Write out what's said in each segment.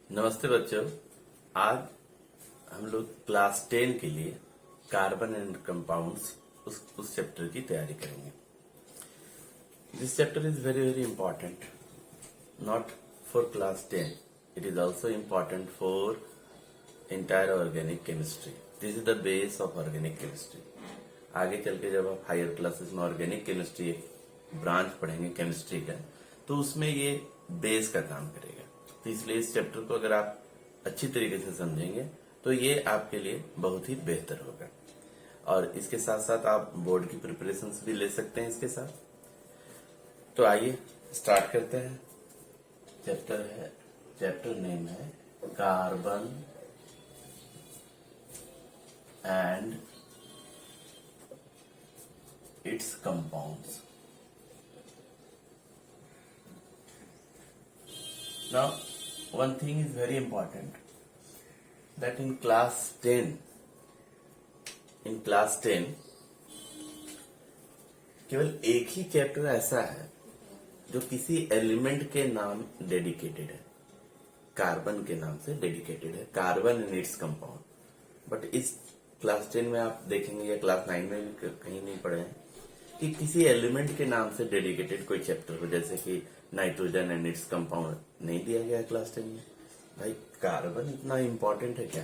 नमस्ते बच्चों। आज हम लोग क्लास 10 के लिए कार्बन एंड कंपाउंड्स उस चैप्टर की तैयारी करेंगे। This chapter is very very important not for class 10, it is also important for entire organic chemistry. This is the base of organic chemistry. आगे चल के जब आप हायर क्लासेस में ऑर्गेनिक केमिस्ट्री ब्रांच पढ़ेंगे केमिस्ट्री का, तो उसमें ये बेस का काम करेगा। तो इसलिए इस चैप्टर को अगर आप अच्छी तरीके से समझेंगे तो ये आपके लिए बहुत ही बेहतर होगा। और इसके साथ साथ आप बोर्ड की प्रिपरेशन भी ले सकते हैं इसके साथ। तो आइए स्टार्ट करते हैं। चैप्टर नेम है carbon and it's compounds. Now, one thing is very important that in class 10, केवल एक ही चैप्टर ऐसा है जो किसी एलिमेंट के नाम डेडिकेटेड है, कार्बन के नाम से डेडिकेटेड है, carbon and its compound. But इस क्लास 10 में आप देखेंगे या क्लास 9 में भी कहीं नहीं पढ़े हैं कि किसी एलिमेंट के नाम से डेडिकेटेड कोई चैप्टर हो, जैसे कि नाइट्रोजन एंड इट्स कंपाउंड नहीं दिया गया है क्लास 10 में। भाई कार्बन इतना इम्पोर्टेंट है क्या?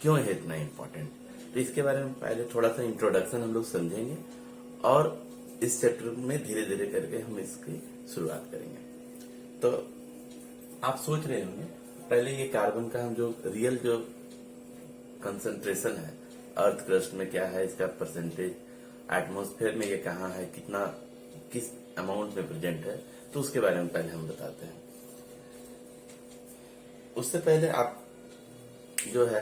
क्यों है इतना इम्पोर्टेंट? तो इसके बारे में पहले थोड़ा सा इंट्रोडक्शन हम लोग समझेंगे और इस चैप्टर में धीरे धीरे करके हम इसकी शुरुआत करेंगे। तो आप सोच रहे होंगे पहले ये कार्बन का हम जो रियल जो कंसंट्रेशन है अर्थ क्रस्ट में क्या है, इसका परसेंटेज, एटमॉस्फेयर में ये कहाँ है, कितना किस अमाउंट में प्रेजेंट है, तो उसके बारे में पहले हम बताते हैं। उससे पहले आप जो है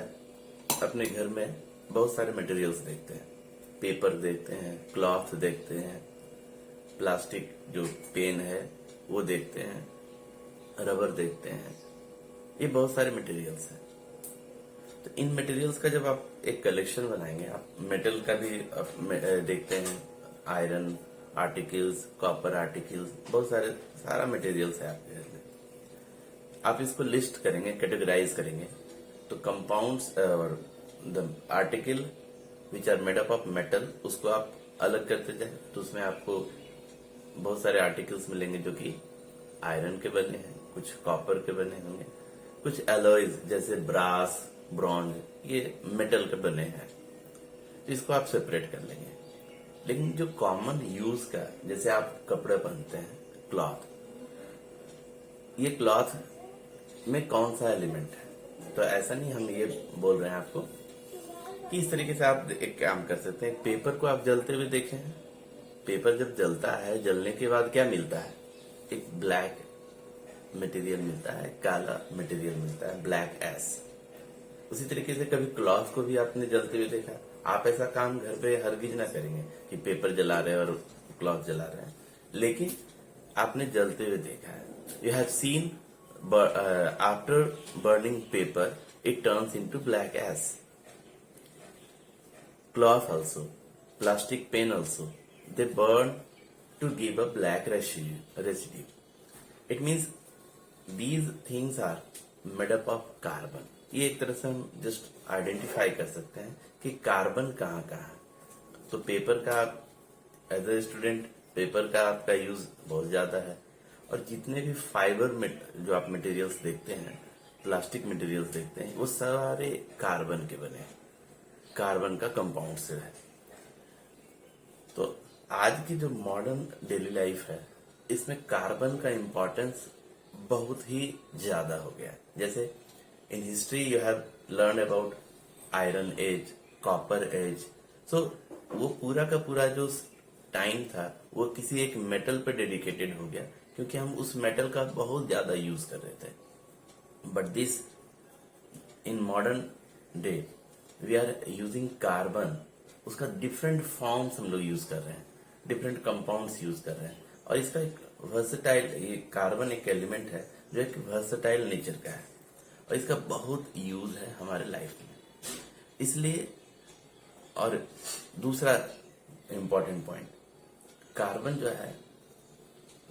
अपने घर में बहुत सारे मटेरियल्स देखते हैं, पेपर देखते हैं, क्लॉथ देखते हैं, प्लास्टिक जो पेन है वो देखते हैं, रबर देखते हैं, ये बहुत सारे मटेरियल्स हैं। तो इन मटेरियल्स का जब आप एक कलेक्शन बनाएंगे, आप मेटल का भी देखते हैं, आयरन आर्टिकल्स, कॉपर आर्टिकल्स, बहुत सारा मटेरियल्स है आपके घर में। आप इसको लिस्ट करेंगे, कैटेगराइज करेंगे, तो कंपाउंड्स और the article which are made up of metal, उसको आप अलग करते जाए तो उसमें आपको बहुत सारे आर्टिकल्स मिलेंगे जो कि आयरन के बने हैं, कुछ कॉपर के बने होंगे, कुछ एलॉयज जैसे ब्रास, ब्रॉन्ज, ये मेटल के बने हैं। तो इसको आप सेपरेट कर लेंगे। लेकिन जो कॉमन यूज का, जैसे आप कपड़े पहनते हैं, क्लॉथ, ये क्लॉथ में कौन सा एलिमेंट है, तो ऐसा नहीं हम ये बोल रहे हैं आपको कि इस तरीके से आप एक काम कर सकते हैं। पेपर को आप जलते हुए देखे हैं, पेपर जब जलता है, जलने के बाद क्या मिलता है? एक ब्लैक मटेरियल मिलता है, काला मटेरियल मिलता है, ब्लैक एश। उसी तरीके से कभी क्लॉथ को भी आपने जलते हुए देखा? आप ऐसा काम घर पे हरगिज ना करेंगे कि पेपर जला रहे हैं और क्लॉथ जला रहे हैं, लेकिन आपने जलते हुए देखा है। You have seen after burning paper it turns into black ash. Cloth also, plastic pen also, they burn to give a black residue. It means these things are made up of carbon. ये एक तरह से हम just identify कर सकते हैं कि carbon कहाँ कहाँ है। तो पेपर का, एज ए स्टूडेंट, पेपर का आपका यूज बहुत ज्यादा है, और जितने भी फाइबर में जो आप मटेरियल्स देखते हैं, प्लास्टिक मटेरियल्स देखते हैं, वो सारे कार्बन के बने हैं, कार्बन का कंपाउंड से है। तो आज की जो मॉडर्न डेली लाइफ है, इसमें कार्बन का इम्पोर्टेंस बहुत ही ज्यादा हो गया है। जैसे in history you have learn about iron age, copper age. So वो पूरा का पूरा जो टाइम था वो किसी एक मेटल पे डेडिकेटेड हो गया, क्योंकि हम उस मेटल का बहुत ज्यादा यूज कर रहे थे। But this in modern day we are using carbon, उसका डिफरेंट फॉर्म्स हम लोग यूज कर रहे हैं, डिफरेंट कंपाउंड्स यूज कर रहे हैं, और इसका एक वर्सेटाइल, ये कार्बन एक एलिमेंट है जो एक वर्सेटाइल नेचर का है, और इसका बहुत यूज है हमारे लाइफ में। इसलिए, और दूसरा इंपॉर्टेंट पॉइंट, कार्बन जो है,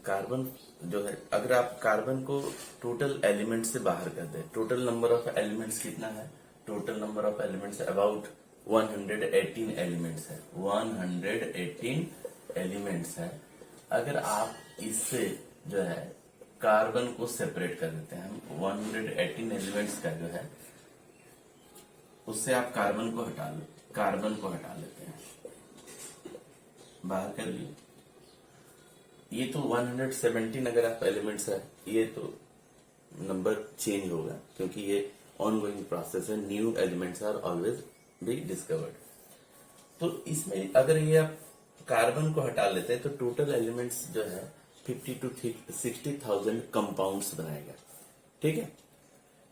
कार्बन जो है, अगर आप कार्बन को टोटल एलिमेंट से बाहर कर दे, टोटल नंबर ऑफ एलिमेंट्स कितना है? Total number of elements about 118 elements है, 118 एलिमेंट्स है। अगर आप इससे जो है कार्बन को सेपरेट कर देते हैं, हम 118 एलिमेंट्स का जो है उससे आप कार्बन को हटा लेते हैं, बाहर कर लिए। ये तो 117 अगर आप एलिमेंट्स है, ये तो नंबर चेंज होगा क्योंकि ये ऑनगोइंग प्रोसेस है, new elements are always be discovered. तो इसमें अगर ये आप कार्बन को हटा लेते हैं तो टोटल एलिमेंट्स जो है 50 to 60,000 कंपाउंड्स बनाएगा, ठीक है।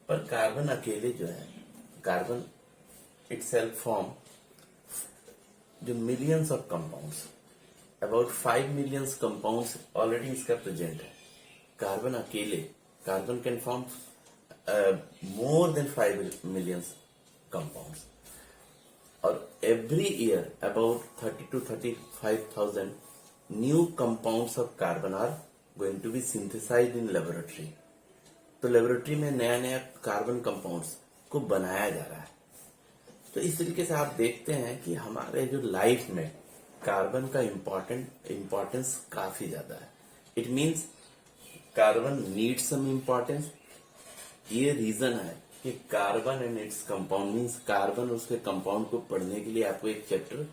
पर कार्बन अकेले जो है, कार्बन इटसेल्फ फॉर्म जो millions of compounds, about 5 millions compounds already इसका प्रेजेंट है। कार्बन अकेले, carbon can form more than 5 millions compounds, और every year about 30 to 35,000 new compounds of carbon are going to be synthesised in laboratory. तो laboratory में नया नया carbon compounds को बनाया जा रहा है। तो इस तरीके से आप देखते हैं कि हमारे जो लाइफ में कार्बन का इम्पोर्टेंस काफी ज्यादा है। It means carbon need some importance. ये रीजन है कि carbon and its compound means carbon उसके कंपाउंड को पढ़ने के लिए आपको एक चैप्टर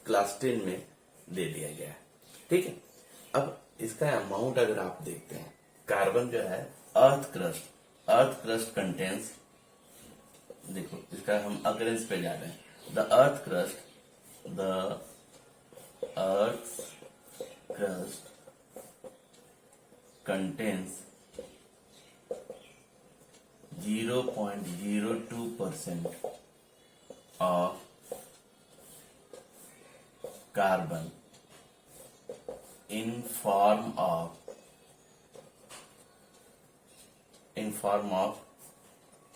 क्लास 10 में दे दिया गया है, ठीक है। अब इसका अमाउंट अगर आप देखते हैं, कार्बन जो है अर्थ क्रस्ट कंटेन्स, देखो इसका हम अकरेंस पे जा रहे हैं। The earth crust contains 0.02% of carbon in form of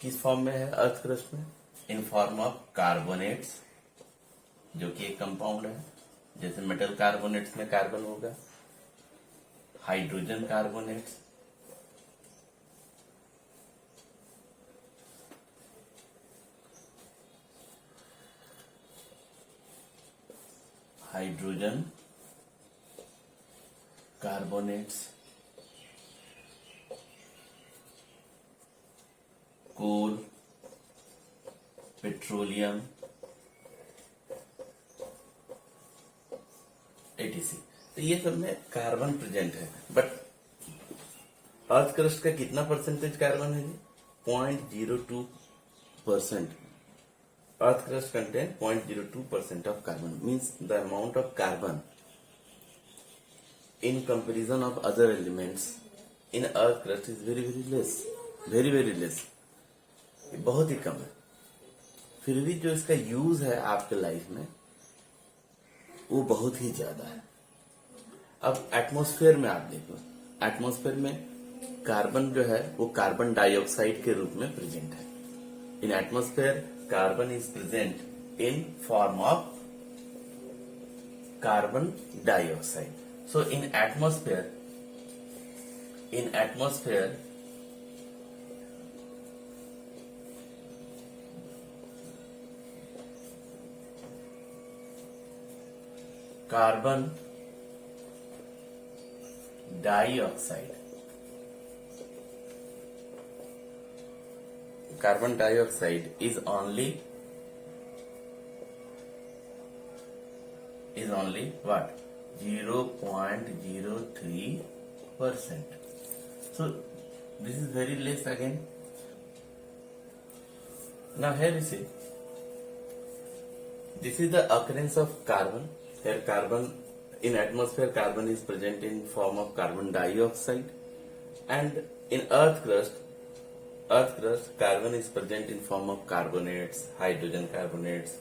किस फॉर्म में है अर्थ क्रस्ट में? इन फॉर्म ऑफ कार्बोनेट्स, जो कि एक कंपाउंड है। जैसे मेटल कार्बोनेट्स में कार्बन होगा, हाइड्रोजन कार्बोनेट्स, कोल, पेट्रोलियम, एटीसी। तो ये सब में कार्बन प्रेजेंट है। बट अर्थ क्रस्ट का कितना परसेंटेज कार्बन है? 0.02%। Earth crust contain 0.02% of carbon, means the amount of carbon in comparison of other elements in earth crust is very less, very less, ये बहुत ही कम है। फिर भी जो इसका यूज है आपके लाइफ में वो बहुत ही ज्यादा है। अब एटमॉस्फेयर में आप देखो, एटमॉस्फेयर में कार्बन जो है वो कार्बन डाइऑक्साइड के रूप में प्रेजेंट है। इन atmosphere carbon is present in form of carbon dioxide. So in atmosphere carbon dioxide is only what? 0.03%. So this is very less again. Now here you see, this is the occurrence of carbon. Here carbon in atmosphere, carbon is present in form of carbon dioxide, and in earth crust carbon is present in form of carbonates, hydrogen carbonates,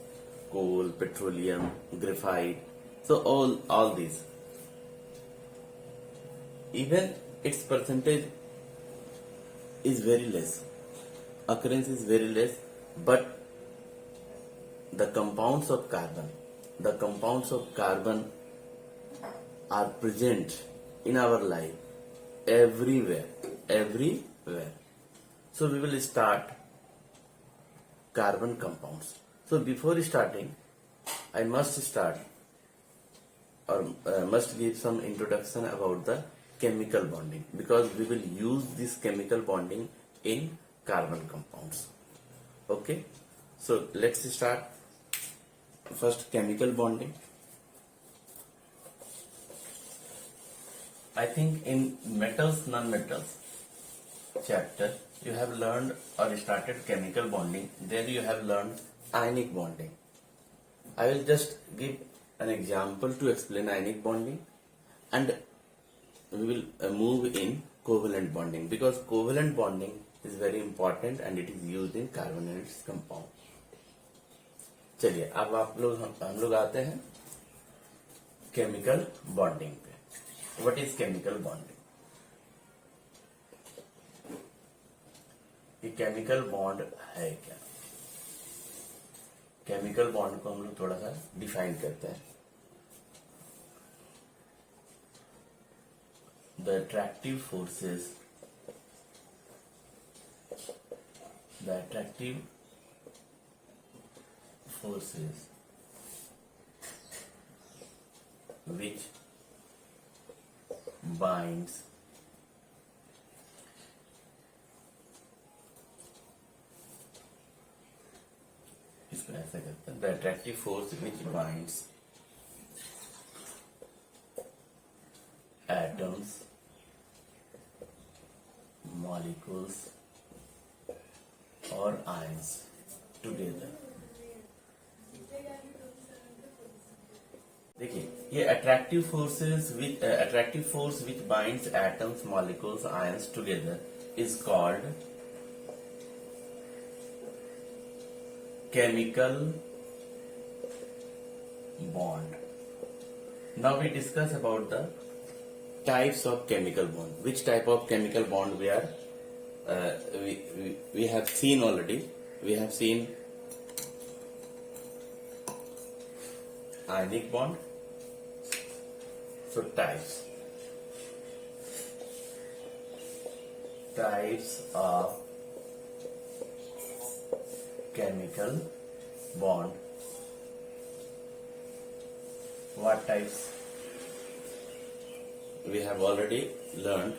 coal, petroleum, graphite. So all these, even its percentage is very less, occurrence is very less, but the compounds of carbon are present in our life everywhere. So we will start carbon compounds. So before starting, I must start or must give some introduction about the chemical bonding, because we will use this chemical bonding in carbon compounds. Okay, so let's start. First, chemical bonding. I think in metals non-metals chapter you have learned or started chemical bonding, then you have learned ionic bonding. I will just give an example to explain ionic bonding, and we will move in covalent bonding, because covalent bonding is very important and it is used in carbonated compound. चलिए अब हम लोग आते हैं chemical bonding पे. What is chemical bonding? ये chemical bond है क्या? केमिकल बॉन्ड को हम लोग थोड़ा सा डिफाइन करते हैं. The attractive forces, which binds इसको ऐसा करते हैं, the attractive force which binds atoms, molecules or ions together. देखिए, ये attractive force which binds atoms, molecules, ions together is called chemical bond. Now we discuss about the types of chemical bond. Which type of chemical bond we are we have seen already. We have seen ionic bond. So types of chemical bond. What types? We have already learned.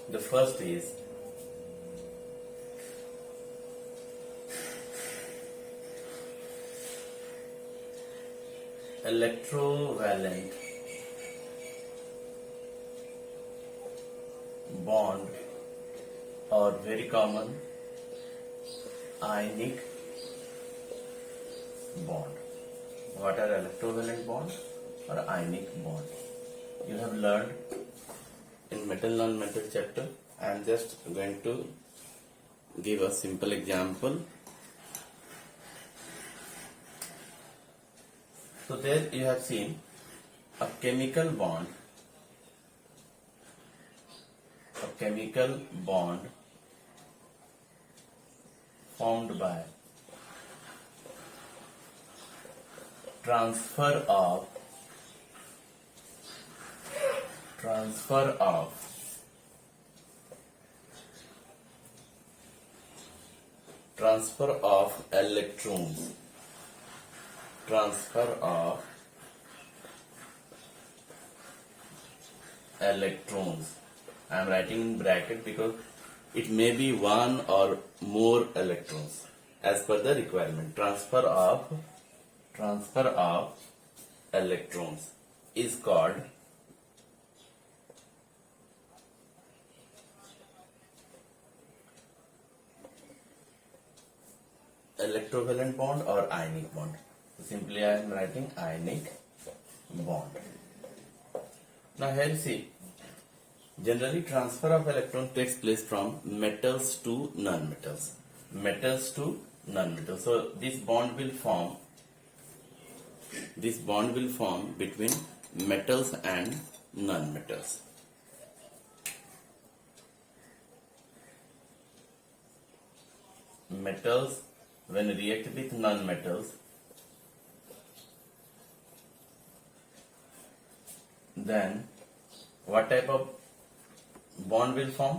The first is electrovalent bond, or very common ionic bond. What are electrovalent bond or ionic bond? You have learned in metal non-metal chapter. I am just going to give a simple example. So there you have seen a chemical bond formed by transfer of electrons. I am writing in bracket because it may be one or more electrons as per the requirement. Transfer of electrons is called electrovalent bond or ionic bond. Simply I am writing ionic bond. Now here see, generally transfer of electron takes place from metals to non-metals. So this bond will form between metals and non-metals. Metals when react with non-metals then what type of bond will form?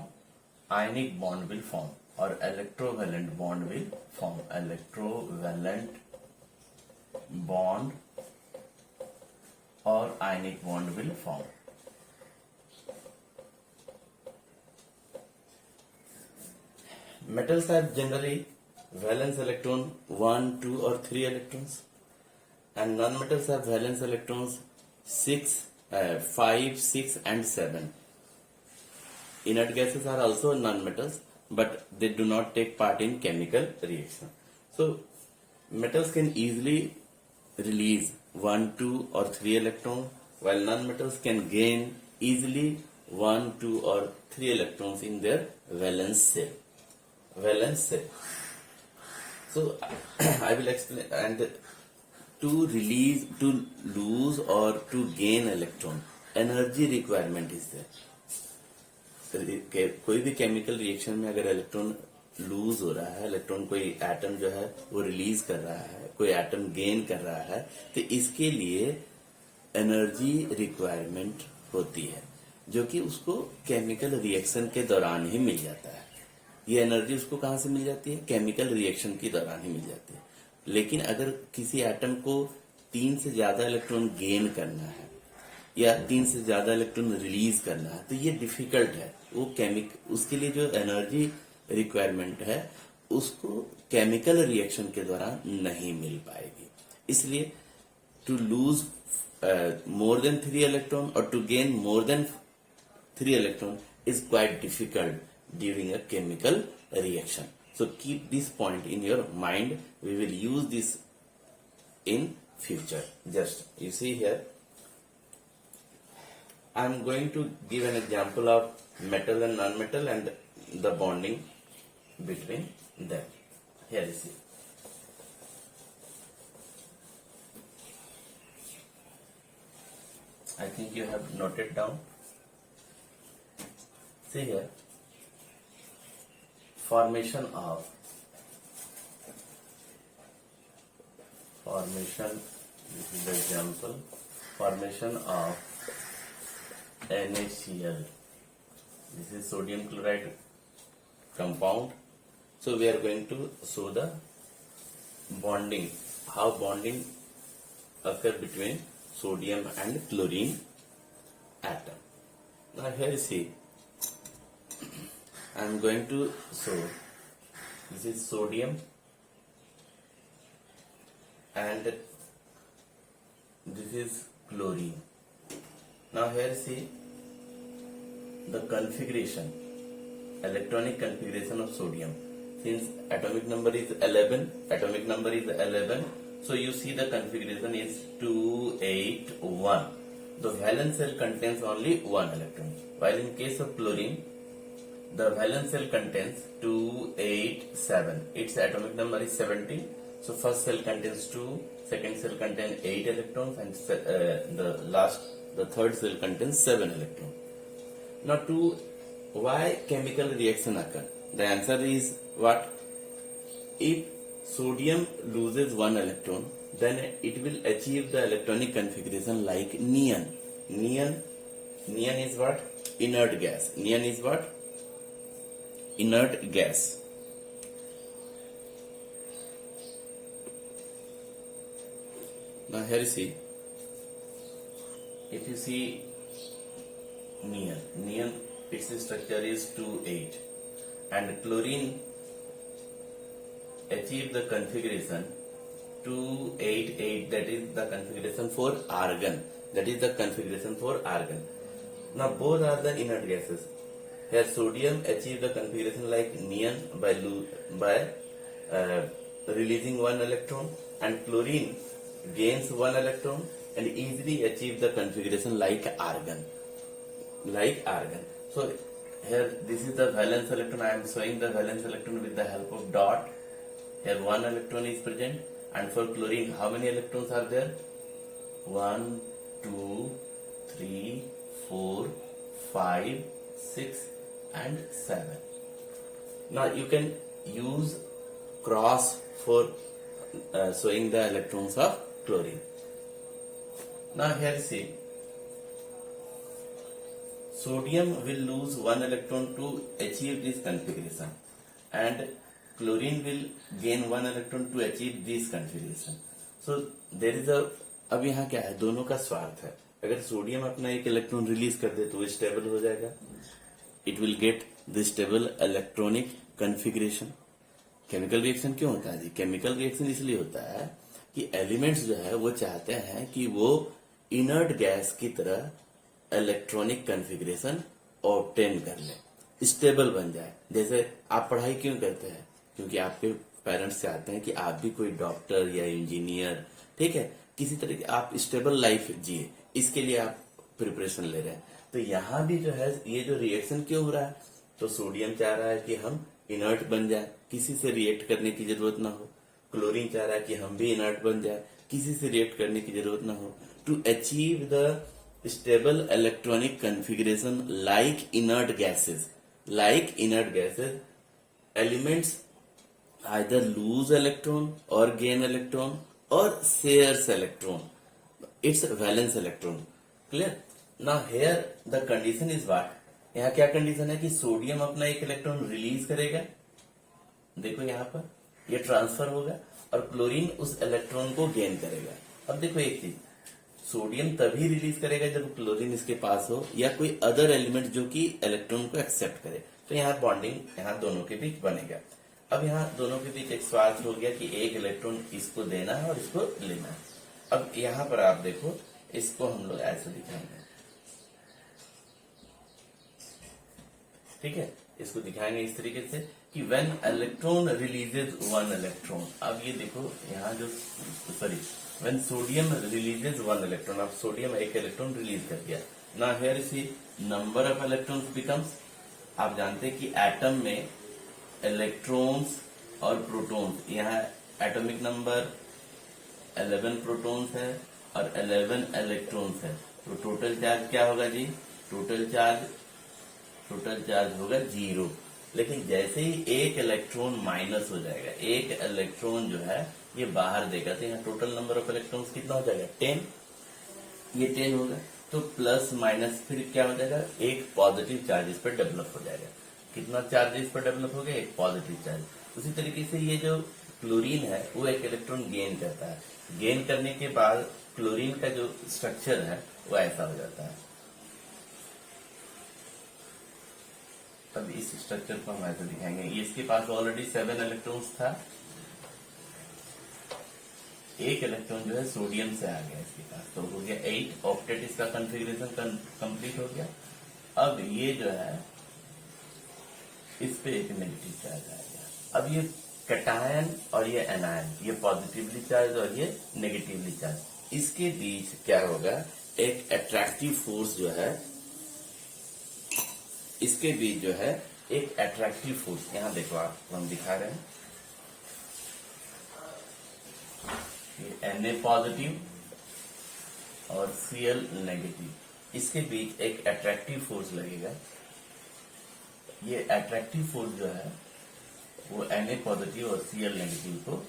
Ionic bond will form or electrovalent bond will form. Electrovalent bond or ionic bond will form. Metals have generally valence electron 1, 2 or 3 electrons, and non-metals have valence electrons 5, 6 and 7. Inert gases are also non-metals, but they do not take part in chemical reaction. So metals can easily release 1, 2 or 3 electrons, while non-metals can gain easily 1, 2 or 3 electrons in their valence shell. So I will explain. And to release, to lose or to gain electron, energy requirement is there. कोई भी chemical reaction में अगर electron lose हो रहा है, electron कोई atom जो है वो रिलीज कर रहा है, कोई एटम गेन कर रहा है, तो इसके लिए एनर्जी रिक्वायरमेंट होती है, जो कि उसको केमिकल रिएक्शन के दौरान ही मिल जाता है. ये एनर्जी उसको कहाँ से मिल जाती है? केमिकल रिएक्शन के दौरान ही मिल जाती है. लेकिन अगर किसी एटम को 3 से ज्यादा इलेक्ट्रॉन गेन करना है या 3 से ज्यादा इलेक्ट्रॉन रिलीज करना है, तो ये डिफिकल्ट है. वो उसके लिए जो एनर्जी रिक्वायरमेंट है उसको केमिकल रिएक्शन के दौरान नहीं मिल पाएगी. इसलिए to lose more than 3 electron or to gain more than 3 electron is quite difficult during a chemical reaction. So keep this point in your mind. We will use this in future. Just you see here, I am going to give an example of metal and non-metal and the bonding between them. Here you see. I think you have noted down. See here, formation, this is the example, formation of NaCl. This is sodium chloride compound. So we are going to show the bonding, how bonding occur between sodium and chlorine atom. Now here you see, I am going to show, this is sodium and this is chlorine. Now here you see the configuration, electronic configuration of sodium. Since atomic number is 11, so you see the configuration is 2, 8, 1. The valence shell contains only 1 electron. While in case of chlorine, the valence shell contains 2, 8, 7. Its atomic number is 17. So first cell contains 2, second cell contains 8 electrons, and the third cell contains 7 electrons. Now why chemical reaction occur? The answer is what? If sodium loses 1 electron, then it will achieve the electronic configuration like neon. Neon is what? Inert gas. Neon is what? Inert gas. Now here you see, if you see neon, its structure is 2,8, and chlorine achieve the configuration 2,8,8, that is the configuration for argon. Now both are the inert gases. Here sodium achieve the configuration like neon by releasing 1 electron, and chlorine gains 1 electron and easily achieve the configuration like argon. So here this is the valence electron. I am showing the valence electron with the help of dot. Here 1 electron is present, and for chlorine how many electrons are there? 1, 2, 3, 4, 5, 6 and 7. Now you can use cross for showing the electrons of chlorine. Now here see, sodium will lose one electron to achieve this configuration and chlorine will gain one electron to achieve this configuration. So there is a, अब यहाँ क्या है, दोनों का स्वार्थ है. अगर sodium अपना एक इलेक्ट्रॉन रिलीज कर दे तो वो स्टेबल हो जाएगा, it will get the stable electronic configuration. Chemical reaction क्यों होता है जी? केमिकल रिएक्शन इसलिए होता है कि एलिमेंट्स जो है वो चाहते हैं कि वो इनर्ट गैस की तरह इलेक्ट्रॉनिक कॉन्फ़िगरेशन ऑब्टेन कर ले, स्टेबल बन जाए. जैसे आप पढ़ाई क्यों करते हैं? क्योंकि आपके पेरेंट्स चाहते हैं कि आप भी कोई डॉक्टर या इंजीनियर, ठीक है, किसी तरह की आप स्टेबल लाइफ जिए, इसके लिए आप प्रिपरेशन ले रहे हैं. तो यहाँ भी जो है ये जो रिएक्शन क्यों हो रहा है, तो सोडियम चाह रहा है कि हम इनर्ट बन जाए, किसी से रिएक्ट करने की जरूरत ना हो. क्लोरीन चाह रहा है कि हम भी इनर्ट बन जाए, किसी से रिएक्ट करने की जरूरत ना हो. To achieve the stable electronic configuration like inert gases, elements either lose electron or gain electron or shares electron, it's valence electron. Clear? Now here the condition is what? यहाँ क्या कंडीशन है कि sodium अपना एक electron release करेगा, देखो यहाँ पर ये ट्रांसफर होगा, और क्लोरीन उस इलेक्ट्रॉन को गेन करेगा. अब देखो एक चीज, सोडियम तभी रिलीज करेगा जब क्लोरीन इसके पास हो या कोई अदर एलिमेंट जो कि इलेक्ट्रॉन को एक्सेप्ट करे. तो यहाँ बॉन्डिंग यहाँ दोनों के बीच बनेगा. अब यहाँ दोनों के बीच एक स्वार्थ हो गया कि एक इलेक्ट्रॉन इसको देना है और इसको लेना है. अब यहाँ पर आप देखो, इसको हम लोग ऐसे दिखाएंगे, ठीक है, इसको दिखाएंगे इस तरीके से कि when electron releases one electron. अब ये देखो यहाँ जो, sorry, when sodium releases one electron, अब सोडियम एक इलेक्ट्रॉन रिलीज कर दिया. ना here see number of electrons becomes, आप जानते हैं कि एटम में इलेक्ट्रॉन्स और प्रोटॉन्स, यहाँ एटॉमिक नंबर 11 प्रोटॉन्स है और 11 इलेक्ट्रॉन्स है. तो टोटल चार्ज क्या होगा जी? टोटल चार्ज होगा 0. लेकिन जैसे ही एक इलेक्ट्रॉन माइनस हो जाएगा, एक इलेक्ट्रॉन जो है ये बाहर देगा, तो यहाँ टोटल नंबर ऑफ इलेक्ट्रॉन्स कितना हो जाएगा? 10. ये 10 होगा. तो प्लस माइनस फिर क्या हो जाएगा? एक पॉजिटिव चार्ज इस पर डेवलप हो जाएगा. कितना चार्ज इस पर डेवलप हो गया? एक पॉजिटिव चार्ज. उसी तरीके से ये जो क्लोरीन है वो एक इलेक्ट्रॉन गेन करता है. गेन करने के बाद क्लोरीन का जो स्ट्रक्चर है वो ऐसा हो जाता है. अब इस स्ट्रक्चर को हम ऐसे दिखाएंगे. इसके पास ऑलरेडी 7 इलेक्ट्रॉन्स था, एक इलेक्ट्रॉन जो है सोडियम से आ गया इसके पास, तो हो गया 8. ऑक्टेट इसका कॉन्फ़िगरेशन कंप्लीट हो गया. अब ये जो है इस पे एक नेगेटिव चार्ज आएगा. अब ये कैटायन और ये एनायन, ये पॉजिटिवली चार्ज और ये नेगेटिवली चार्ज, इसके बीच क्या होगा? एक अट्रैक्टिव फोर्स जो है, इसके बीच जो है एक अट्रैक्टिव फोर्स, यहां देखो आप, हम दिखा रहे हैं, ये Na पॉजिटिव और Cl नेगेटिव, इसके बीच एक अट्रैक्टिव फोर्स लगेगा. ये अट्रैक्टिव फोर्स जो है वो Na पॉजिटिव और Cl नेगेटिव को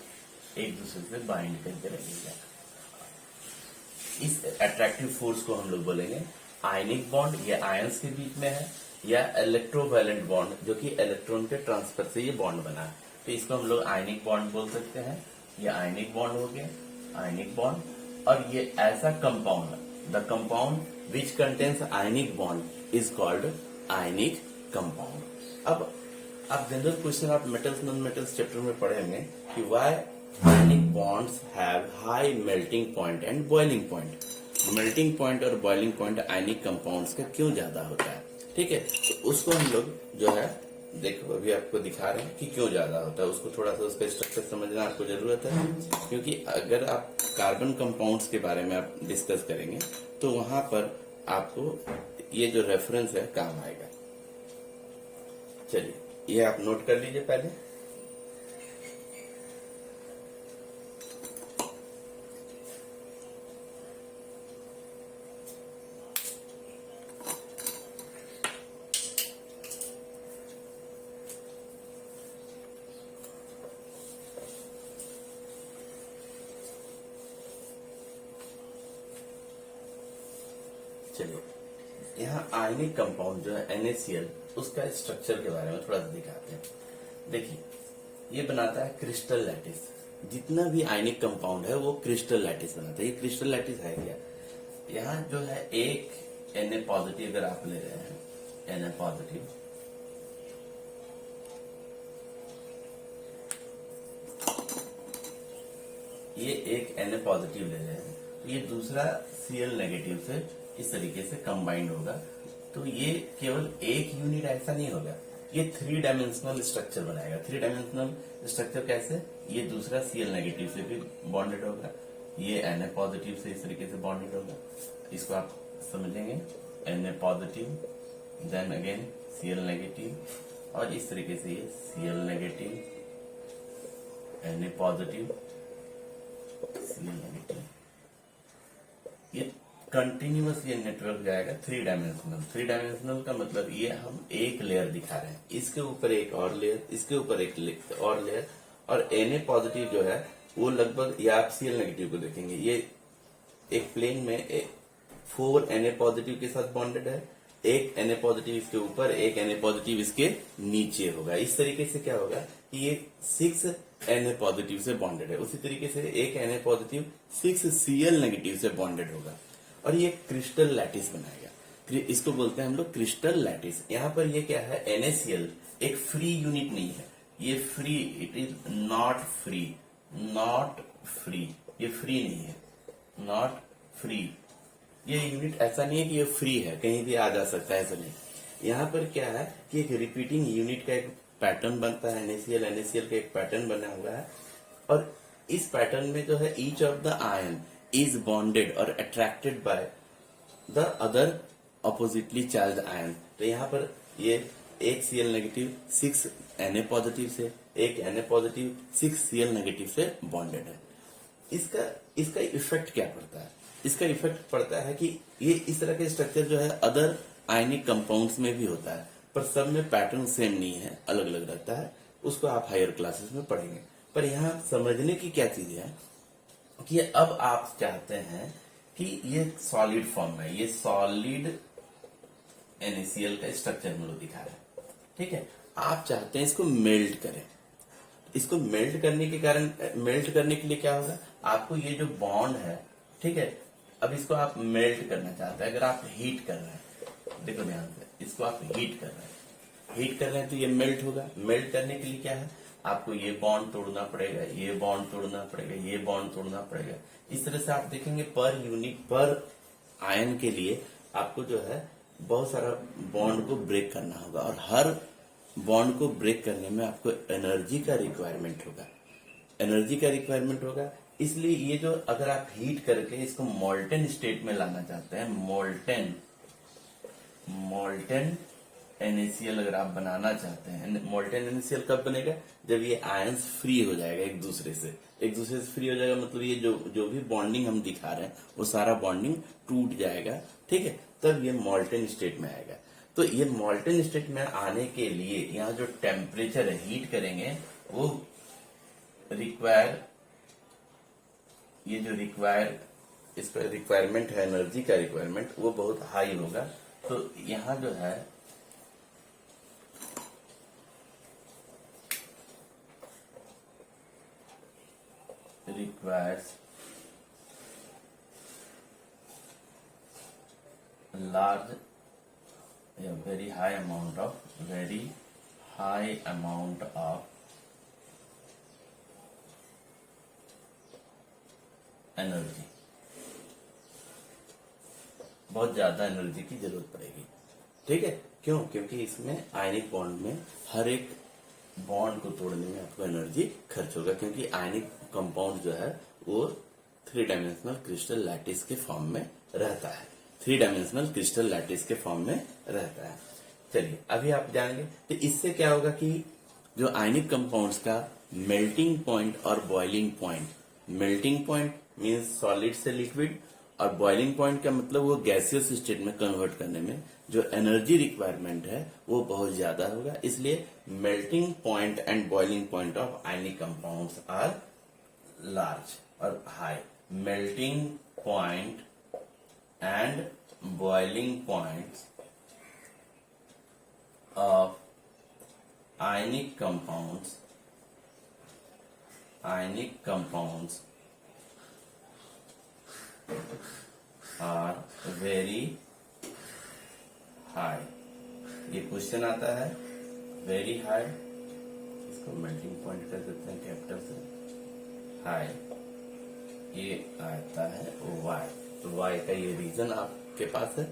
एक दूसरे से बाइंड करके रखेगा. इस अट्रैक्टिव फोर्स को हम लोग बोलेंगे आयनिक बॉन्ड, ये आयंस के बीच में है, या इलेक्ट्रोवैलेंट बॉन्ड, जो कि इलेक्ट्रॉन के ट्रांसफर से ये बॉन्ड बना है. तो इसको हम लोग आयनिक बॉन्ड बोल सकते हैं. ये आयनिक बॉन्ड हो गया, आयनिक बॉन्ड. और ये ऐसा compound, the compound which contains ionic bond is called ionic compound. अब आप जनरल क्वेश्चन आप मेटल्स नॉन मेटल्स चैप्टर में पढ़ेंगे कि why ionic bonds have high melting point and boiling point. Melting point और बॉइलिंग पॉइंट आयनिक कंपाउंड्स का क्यों ज्यादा होता है, ठीक है. तो उसको हम लोग जो है देखो अभी आपको दिखा रहे हैं कि क्यों ज्यादा होता है. उसको थोड़ा सा उसका स्ट्रक्चर समझना आपको जरूरत है, क्योंकि अगर आप कार्बन कंपाउंड्स के बारे में आप डिस्कस करेंगे तो वहां पर आपको ये जो रेफरेंस है काम आएगा. चलिए ये आप नोट कर लीजिए पहले. चलिए यहाँ आयनिक कंपाउंड जो है NaCl, उसका स्ट्रक्चर के बारे में थोड़ा सा दिखाते हैं। देखिए, ये बनाता है क्रिस्टल लैटिस। जितना भी आयनिक कंपाउंड है वो क्रिस्टल लैटिस बनाता है। ये क्रिस्टल लैटिस है क्या? यहाँ जो है एक Na पॉजिटिव अगर आप ले रहे हैं, Na पॉजिटिव, ये एक Na पॉजिटिव ले रहे हैं, तो ये दूसरा Cl नेगेटिव से इस तरीके से कंबाइंड होगा। तो ये केवल एक यूनिट ऐसा नहीं होगा, ये 3 डायमेंशनल स्ट्रक्चर बनाएगा। 3 डायमेंशनल स्ट्रक्चर कैसे? ये दूसरा Cl नेगेटिव से भी बॉन्डेड होगा, ये Na पॉजिटिव से इस तरीके से बॉन्डेड होगा। इसको आप समझेंगे, Na positive, then again Cl negative, और इस तरीके से ये Cl negative, Na positive, Cl negative. ये कंटिन्यूअस ये नेटवर्क जाएगा 3 डायमेंशनल। 3 डायमेंशनल का मतलब ये हम एक लेयर दिखा रहे हैं, इसके ऊपर एक और लेयर, इसके ऊपर एक और लेयर, और Na पॉजिटिव जो है वो लगभग, या आप Cl नेगेटिव को देखेंगे, ये एक प्लेन में 4 Na पॉजिटिव के साथ बॉन्डेड है, एक Na पॉजिटिव इसके ऊपर, एक Na पॉजिटिव इसके नीचे होगा। इस तरीके से क्या होगा कि ये 6 Na पॉजिटिव से बॉन्डेड है। उसी तरीके से एक Na पॉजिटिव 6 Cl नेगेटिव से बॉन्डेड होगा, और ये क्रिस्टल लैटिस बनाएगा। इसको बोलते हैं हम लोग क्रिस्टल लैटिस। यहाँ पर ये क्या है, NaCl एक फ्री यूनिट नहीं है, ये free, it is not free, not free, ये फ्री नहीं है, नॉट फ्री। ये यूनिट ऐसा नहीं है कि ये फ्री है, कहीं भी आ जा सकता है, ऐसा नहीं। यहाँ पर क्या है कि एक रिपीटिंग यूनिट का एक पैटर्न बनता है, NaCl का एक पैटर्न बना हुआ है, और इस पैटर्न में जो है each of the ion is bonded or attracted by the other oppositely charged ion। तो यहाँ पर ये एक Cl नेगेटिव 6 Na पॉजिटिव से, एक Na पॉजिटिव 6 Cl नेगेटिव से बॉन्डेड है। इसका इफेक्ट क्या पड़ता है? इसका इफेक्ट पड़ता है कि ये इस तरह के स्ट्रक्चर जो है अदर आयनिक कंपाउंड्स में भी होता है, पर सब में पैटर्न सेम नहीं है, अलग अलग रहता है। उसको आप हायर क्लासेस में पढ़ेंगे। पर यहाँ समझने की क्या चीज है कि अब आप चाहते हैं कि ये सॉलिड फॉर्म में, ये सॉलिड NaCl का स्ट्रक्चर हम लोग दिखा रहे हैं, ठीक है। आप चाहते हैं इसको मेल्ट करें। इसको मेल्ट करने के कारण, मेल्ट करने के लिए क्या होगा, आपको ये जो बॉन्ड है, ठीक है, अब इसको आप मेल्ट करना चाहते हैं। अगर आप हीट कर रहे हैं, देखो ध्यान से, इसको आप हीट कर रहे हैं तो ये मेल्ट होगा। मेल्ट करने के लिए क्या है, आपको ये बॉन्ड तोड़ना पड़ेगा, ये बॉन्ड तोड़ना पड़ेगा, ये बॉन्ड तोड़ना पड़ेगा। इस तरह से आप देखेंगे पर यूनिट, पर आयन के लिए आपको जो है बहुत सारा बॉन्ड को ब्रेक करना होगा, और हर बॉन्ड को ब्रेक करने में आपको एनर्जी का रिक्वायरमेंट होगा। इसलिए ये जो, अगर आप हीट करके इसको मोल्टेन स्टेट में लाना चाहते हैं, मोल्टेन NaCl अगर आप बनाना चाहते हैं, मोल्टेन NaCl कब बनेगा, जब ये आयंस फ्री हो जाएगा एक दूसरे से फ्री हो जाएगा। मतलब ये जो भी बॉन्डिंग हम दिखा रहे हैं वो सारा बॉन्डिंग टूट जाएगा, ठीक है, तब ये मोल्टेन स्टेट में आएगा। तो ये मोल्टेन स्टेट में आने के लिए यहाँ जो टेम्परेचर है, हीट करेंगे, वो इसका रिक्वायरमेंट है, एनर्जी का रिक्वायरमेंट, वो बहुत हाई होगा। तो यहाँ जो है requires large, very high amount of energy, बहुत ज्यादा एनर्जी की जरूरत पड़ेगी, ठीक है। क्यों? क्योंकि इसमें आयनिक बॉन्ड में हर एक बॉन्ड को तोड़ने में आपको एनर्जी खर्च होगा, क्योंकि आयनिक कंपाउंड जो है वो 3 डायमेंशनल क्रिस्टल लैटिस के फॉर्म में रहता है। 3 डायमेंशनल क्रिस्टल लैटिस के फॉर्म में रहता है। चलिए अभी आप जानेंगे तो इससे क्या होगा कि जो आयनिक कंपाउंड्स का मेल्टिंग पॉइंट और boiling point, melting point means solid से लिक्विड, और बॉइलिंग पॉइंट का मतलब वो गैसियस स्टेट में कन्वर्ट करने में जो एनर्जी रिक्वायरमेंट है वो बहुत ज्यादा होगा। इसलिए melting point and boiling point of ionic compounds are large और हाई। Melting point and boiling points of ionic compounds are very high। ये क्वेश्चन आता है वेरी हाई, इसको मेल्टिंग पॉइंट कर देते हैं कैपिटल से, हाई, ये आता है वाई। तो वाई का ये रीजन आपके पास है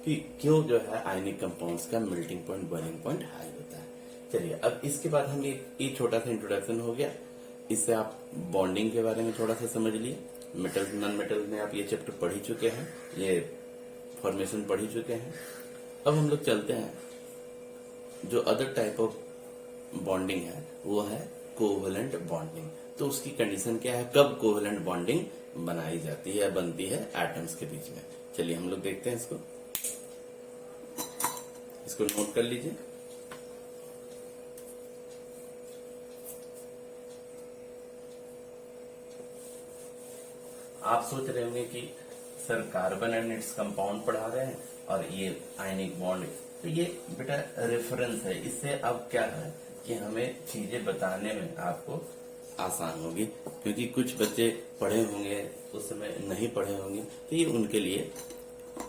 कि क्यों जो है आयनिक कंपाउंड्स का melting point boiling point high होता है। चलिए अब इसके बाद हम ये छोटा सा इंट्रोडक्शन हो गया, इससे आप बॉन्डिंग के बारे में थोड़ा सा समझ लिए। मेटल नॉन मेटल में आप ये चैप्टर पढ़ ही चुके हैं, ये फॉर्मेशन पढ़ ही चुके हैं। अब हम लोग चलते हैं जो अदर टाइप ऑफ बॉन्डिंग है वो है कोवेलेंट बॉन्डिंग। तो उसकी कंडीशन क्या है, कब कोवेलेंट बॉन्डिंग बनाई जाती है या बनती है एटम्स के बीच में। चलिए हम लोग देखते हैं इसको नोट कर लीजिए। आप सोच रहे होंगे कि sir carbon and its compound पढ़ा रहे हैं और ये आयनिक बॉन्ड, तो ये बेटा रेफरेंस है, इससे अब क्या है कि हमें चीजें बताने में आपको आसान होगी, क्योंकि कुछ बच्चे पढ़े होंगे उस समय नहीं पढ़े होंगे, तो ये उनके लिए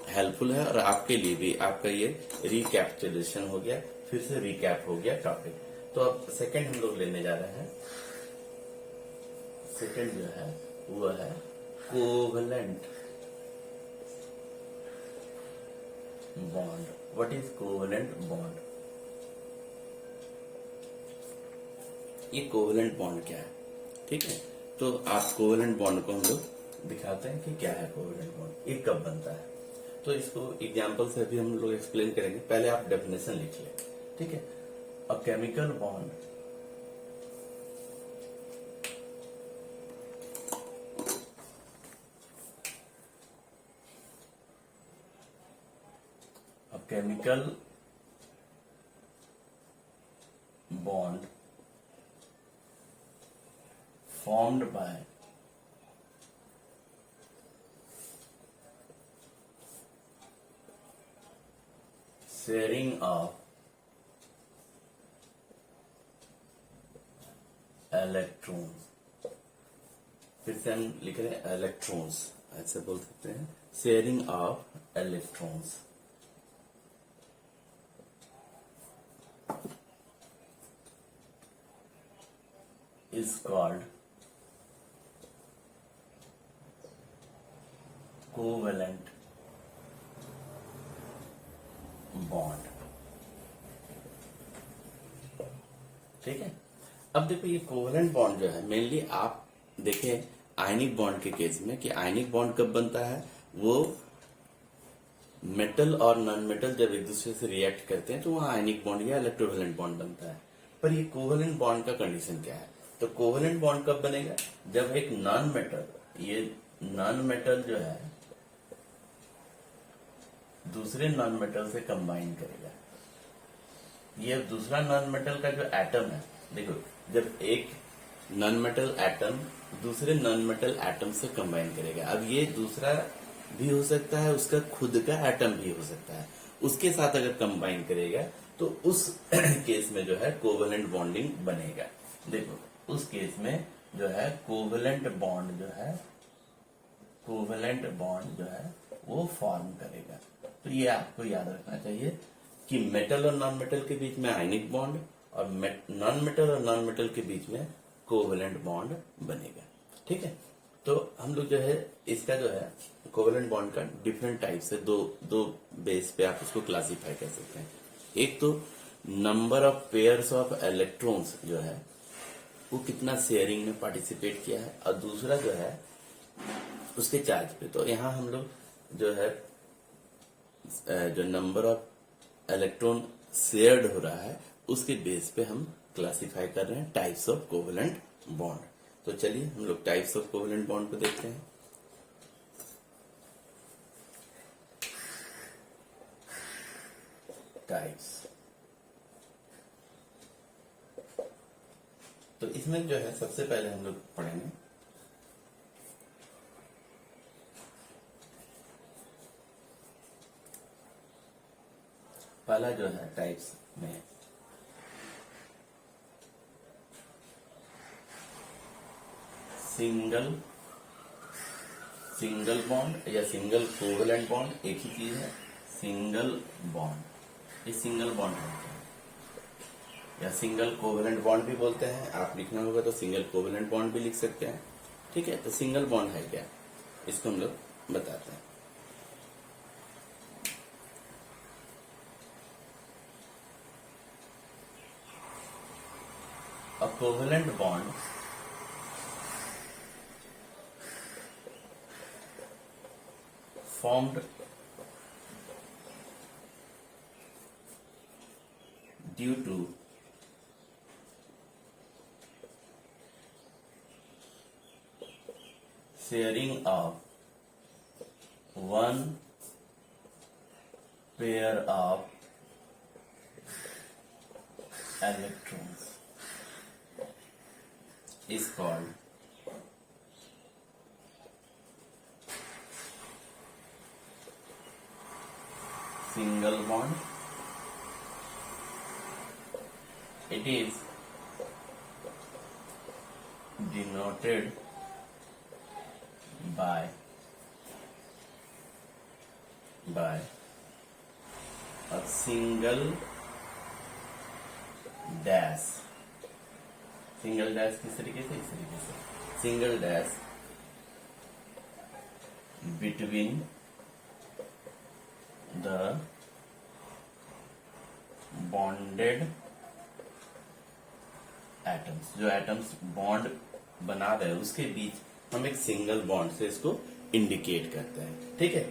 हेल्पफुल है और आपके लिए भी। आपका ये रिकैप्चुलेशन हो गया, फिर से रिकैप हो गया टॉपिक। तो अब सेकंड हम लोग लेने जा रहे हैं। सेकंड जो है वो है covalent bond. What is covalent bond? ये कोवेलेंट बॉन्ड क्या है, ठीक है। तो आप कोवेलेंट बॉन्ड को हम लोग दिखाते हैं कि क्या है कोवेलेंट बॉन्ड, ये कब बनता है। तो इसको एग्जांपल से भी हम लोग एक्सप्लेन करेंगे। पहले आप डेफिनेशन लिख लें, ठीक है। A chemical bond chemical bond formed by sharing of electrons। फिर से हम लिख रहे हैं इलेक्ट्रॉन्स, ऐसे बोल सकते हैं, sharing of electrons is called covalent bond, ठीक है। अब देखो ये कोवेलेंट बॉन्ड जो है मेनली आप देखें आयनिक बॉन्ड के केस में कि आयनिक बॉन्ड कब बनता है, वो मेटल और नॉन मेटल जब एक दूसरे से रिएक्ट करते हैं तो वहां आयनिक बॉन्ड या इलेक्ट्रोवेलेंट बॉन्ड बनता है। पर ये कोवेलेंट बॉन्ड का कंडीशन क्या है, तो कोवेलेंट बॉन्ड कब बनेगा, जब एक नॉन मेटल, ये नॉन मेटल जो है दूसरे नॉन मेटल से कंबाइन करेगा। ये दूसरा नॉन मेटल का जो एटम है, देखो जब एक नॉन मेटल एटम दूसरे नॉन मेटल एटम से कंबाइन करेगा, अब ये दूसरा भी हो सकता है, उसका खुद का एटम भी हो सकता है, उसके साथ अगर कंबाइन करेगा तो उस केस में जो है कोवेलेंट बॉन्डिंग बनेगा। देखो उस केस में जो है कोवेलेंट बॉन्ड जो है वो फॉर्म करेगा। तो ये आपको याद रखना चाहिए कि मेटल और नॉन मेटल के बीच में आयनिक बॉन्ड और नॉन मेटल और नॉन मेटल के बीच में कोवेलेंट बॉन्ड बनेगा, ठीक है। तो हम लोग जो है इसका जो है कोवेलेंट बॉन्ड का डिफरेंट टाइप से दो बेस पे आप इसको क्लासिफाई कर सकते हैं। एक तो number of pairs of electrons जो है वो कितना शेयरिंग में पार्टिसिपेट किया है, और दूसरा जो है उसके चार्ज पे। तो यहाँ हम लोग जो है जो नंबर ऑफ इलेक्ट्रॉन शेयर्ड हो रहा है उसके बेस पे हम क्लासिफाई कर रहे हैं टाइप्स ऑफ कोवेलेंट बॉन्ड। तो चलिए हम लोग टाइप्स ऑफ कोवेलेंट बॉन्ड को देखते हैं। टाइप्स, तो इसमें जो है सबसे पहले हम लोग पढ़ेंगे पहला जो है टाइप्स में सिंगल बॉन्ड या सिंगल कोवेलेंट बॉन्ड एक ही चीज है। सिंगल बॉन्ड, ये सिंगल बॉन्ड है या सिंगल कोवेलेंट बॉन्ड भी बोलते हैं। आप लिखना होगा तो सिंगल कोवेलेंट बॉन्ड भी लिख सकते हैं। ठीक है, तो सिंगल बॉन्ड है क्या, इसको हम लोग बताते हैं। A covalent bond formed due to sharing of one pair of electrons is called single bond. It is denoted by a single dash। Single dash किस तरीके से, इस तरीके से single dash between the bonded atoms. जो atoms bond बना रहे हैं उसके बीच हम एक सिंगल बॉन्ड से इसको इंडिकेट करते हैं। ठीक है,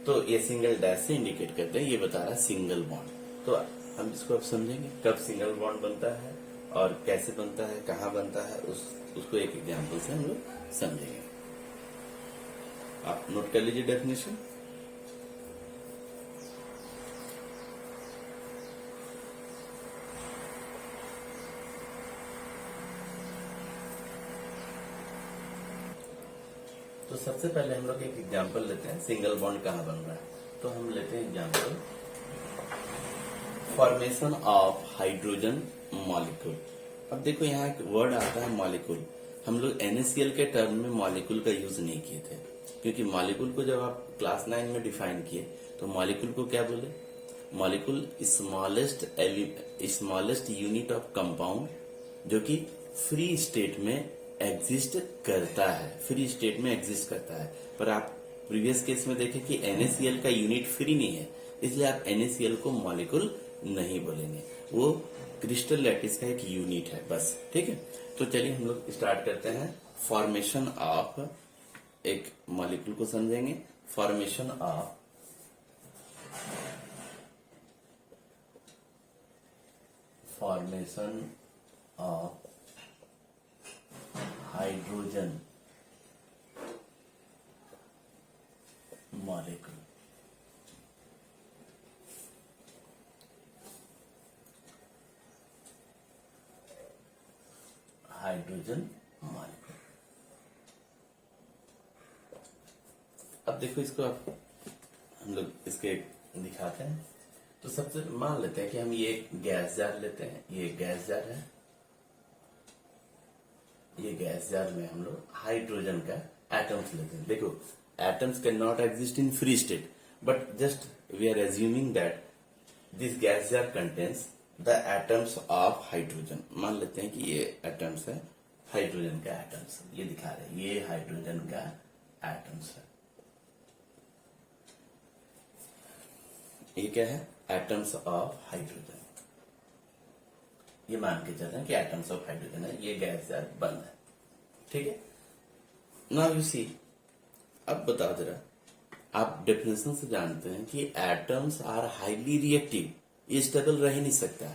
तो ये सिंगल डैश से इंडिकेट करते हैं, ये बता रहा है सिंगल बॉन्ड। तो हम इसको अब समझेंगे कब सिंगल बॉन्ड बनता है और कैसे बनता है, कहाँ बनता है, उसको एक एग्जाम्पल से हम लोग समझेंगे। आप नोट कर लीजिए डेफिनेशन। तो सबसे पहले हम लोग एक एग्जाम्पल लेते हैं सिंगल बॉन्ड कहाँ बन रहा है। तो हम लेते हैं example formation of hydrogen molecule. अब देखो यहाँ एक वर्ड आता है मॉलिक्यूल। हम लोग NaCl के टर्म में मॉलिक्यूल का यूज नहीं किए थे, क्योंकि मॉलिक्यूल को जब आप क्लास 9 में डिफाइन किए तो मॉलिक्यूल को क्या बोले, molecule smallest unit of compound जो कि फ्री स्टेट में एग्जिस्ट करता है, फ्री स्टेट में एग्जिस्ट करता है। पर आप प्रीवियस केस में देखें कि NaCl का यूनिट फ्री नहीं है, इसलिए आप NaCl को मॉलिक्यूल नहीं बोलेंगे, वो क्रिस्टल लैटिस का एक यूनिट है बस। ठीक है, तो चलिए हम लोग स्टार्ट करते हैं। फॉर्मेशन ऑफ एक मॉलिक्यूल को समझेंगे। Formation of hydrogen molecule. Hydrogen molecule. अब देखो इसको हम लोग इसके दिखाते हैं। तो सबसे मान लेते हैं कि हम ये गैस जार लेते हैं, ये गैस जार है, ये गैस जार में हम लोग हाइड्रोजन का एटम्स लेते हैं। देखो atoms can not exist in free state, but just we are assuming that this gas jar contains the atoms of hydrogen. मान लेते हैं कि ये एटम्स है हाइड्रोजन का एटम्स, ये दिखा रहे हैं, ये हाइड्रोजन का एटम्स है। ये क्या है, एटम्स ऑफ हाइड्रोजन। ये मान के चल रहे हैं कि एटम्स ऑफ हाइड्रोजन है, ये गैस जार बंद है। ठीक है, नाउ यू सी। अब बता दे रहा, आप डेफिनेशन से जानते हैं कि एटम्स आर हाईली रिएक्टिव, ये स्टेबल रह ही नहीं सकता।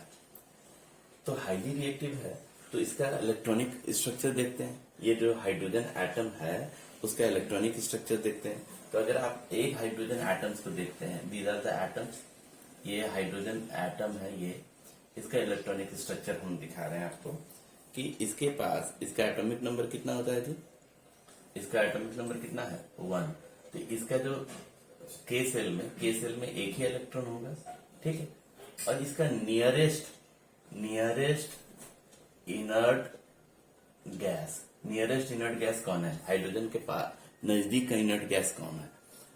तो हाईली रिएक्टिव है तो इसका इलेक्ट्रॉनिक स्ट्रक्चर देखते हैं। ये जो हाइड्रोजन एटम है उसका इलेक्ट्रॉनिक स्ट्रक्चर देखते हैं। तो अगर आप एक हाइड्रोजन एटम्स को देखते हैं, दीज आर द एटम्स, ये हाइड्रोजन एटम है, ये इसका इलेक्ट्रॉनिक स्ट्रक्चर हम दिखा रहे हैं आपको कि इसके पास इसका एटॉमिक नंबर कितना होता है। इसका एटॉमिक नंबर कितना है, 1। तो इसका जो के सेल में एक ही इलेक्ट्रॉन होगा। ठीक है, और इसका नियरेस्ट इनर्ट गैस कौन है? हाइड्रोजन के पास नजदीक का इनर्ट गैस कौन है?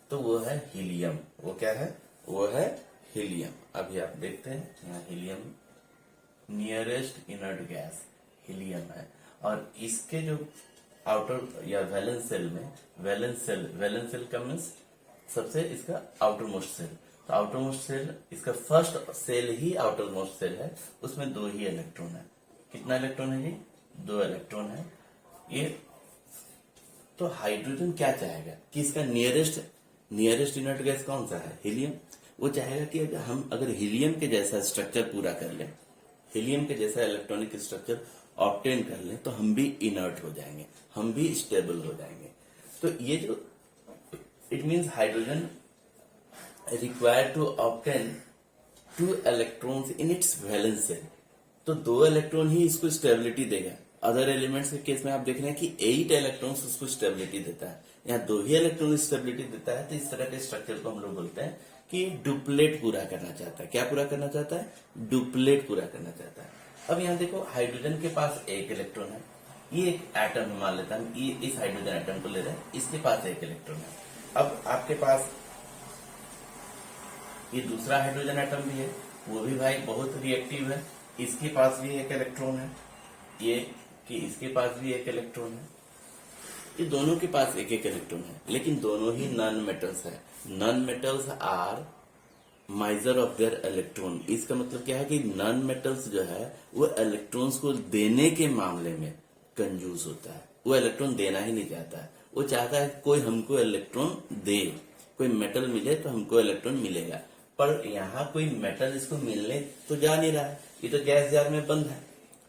तो वो है हीलियम। वो क्या है? वो है हीलियम। अभी आप देखते हैं यहाँ helium nearest inert gas helium है। और इसके जो आउटर या वैलेंस सेल में वैलेंस सेल का मीन्स सबसे इसका आउटर मोस्ट सेल। तो आउटर मोस्ट सेल इसका फर्स्ट सेल ही आउटर मोस्ट सेल है, उसमें 2 ही इलेक्ट्रॉन है। कितना इलेक्ट्रॉन है जी? 2 इलेक्ट्रॉन है ये। तो हाइड्रोजन क्या चाहेगा कि इसका नियरेस्ट इनर्ट गैस कौन सा है? हीलियम। वो चाहेगा कि अगर हीलियम के जैसा स्ट्रक्चर पूरा कर लें, हीलियम के जैसा इलेक्ट्रॉनिक स्ट्रक्चर ऑब्टेन कर लें, तो हम भी इनर्ट हो जाएंगे, हम भी स्टेबल हो जाएंगे। तो ये जो it means hydrogen required to obtain 2 electrons in its valence shell. तो 2 इलेक्ट्रॉन ही इसको स्टेबिलिटी देगा। अदर एलिमेंट्स के केस में आप देख रहे हैं कि 8 इलेक्ट्रॉन्स उसको स्टेबिलिटी देता है, यहाँ 2 ही इलेक्ट्रॉन स्टेबिलिटी देता है। तो इस तरह के स्ट्रक्चर को हम लोग बोलते हैं कि डुप्लेट पूरा करना चाहता है। क्या पूरा करना चाहता है? डुप्लेट पूरा करना चाहता है। अब यहाँ देखो हाइड्रोजन के पास 1 इलेक्ट्रॉन है। ये एक एटम मान लेता है, ये इस हाइड्रोजन एटम को ले रहे हैं, इसके पास 1 इलेक्ट्रॉन है। अब आपके पास ये दूसरा हाइड्रोजन एटम भी है, वो भी भाई बहुत रिएक्टिव है, इसके पास भी 1 इलेक्ट्रॉन है। ये कि इसके पास भी 1 इलेक्ट्रॉन है। ये दोनों के पास 1 इलेक्ट्रॉन है, लेकिन दोनों ही नॉन मेटल्स है। Non metals are miser of their electron. इसका मतलब क्या है कि नॉन मेटल्स जो है वो इलेक्ट्रॉन्स को देने के मामले में कंजूस होता है। वो इलेक्ट्रॉन देना ही नहीं चाहता है, वो चाहता है कोई हमको इलेक्ट्रॉन दे, कोई मेटल मिले तो हमको इलेक्ट्रॉन मिलेगा। पर यहाँ कोई मेटल इसको मिलने तो जा नहीं रहा है, ये तो गैस जार में बंद है।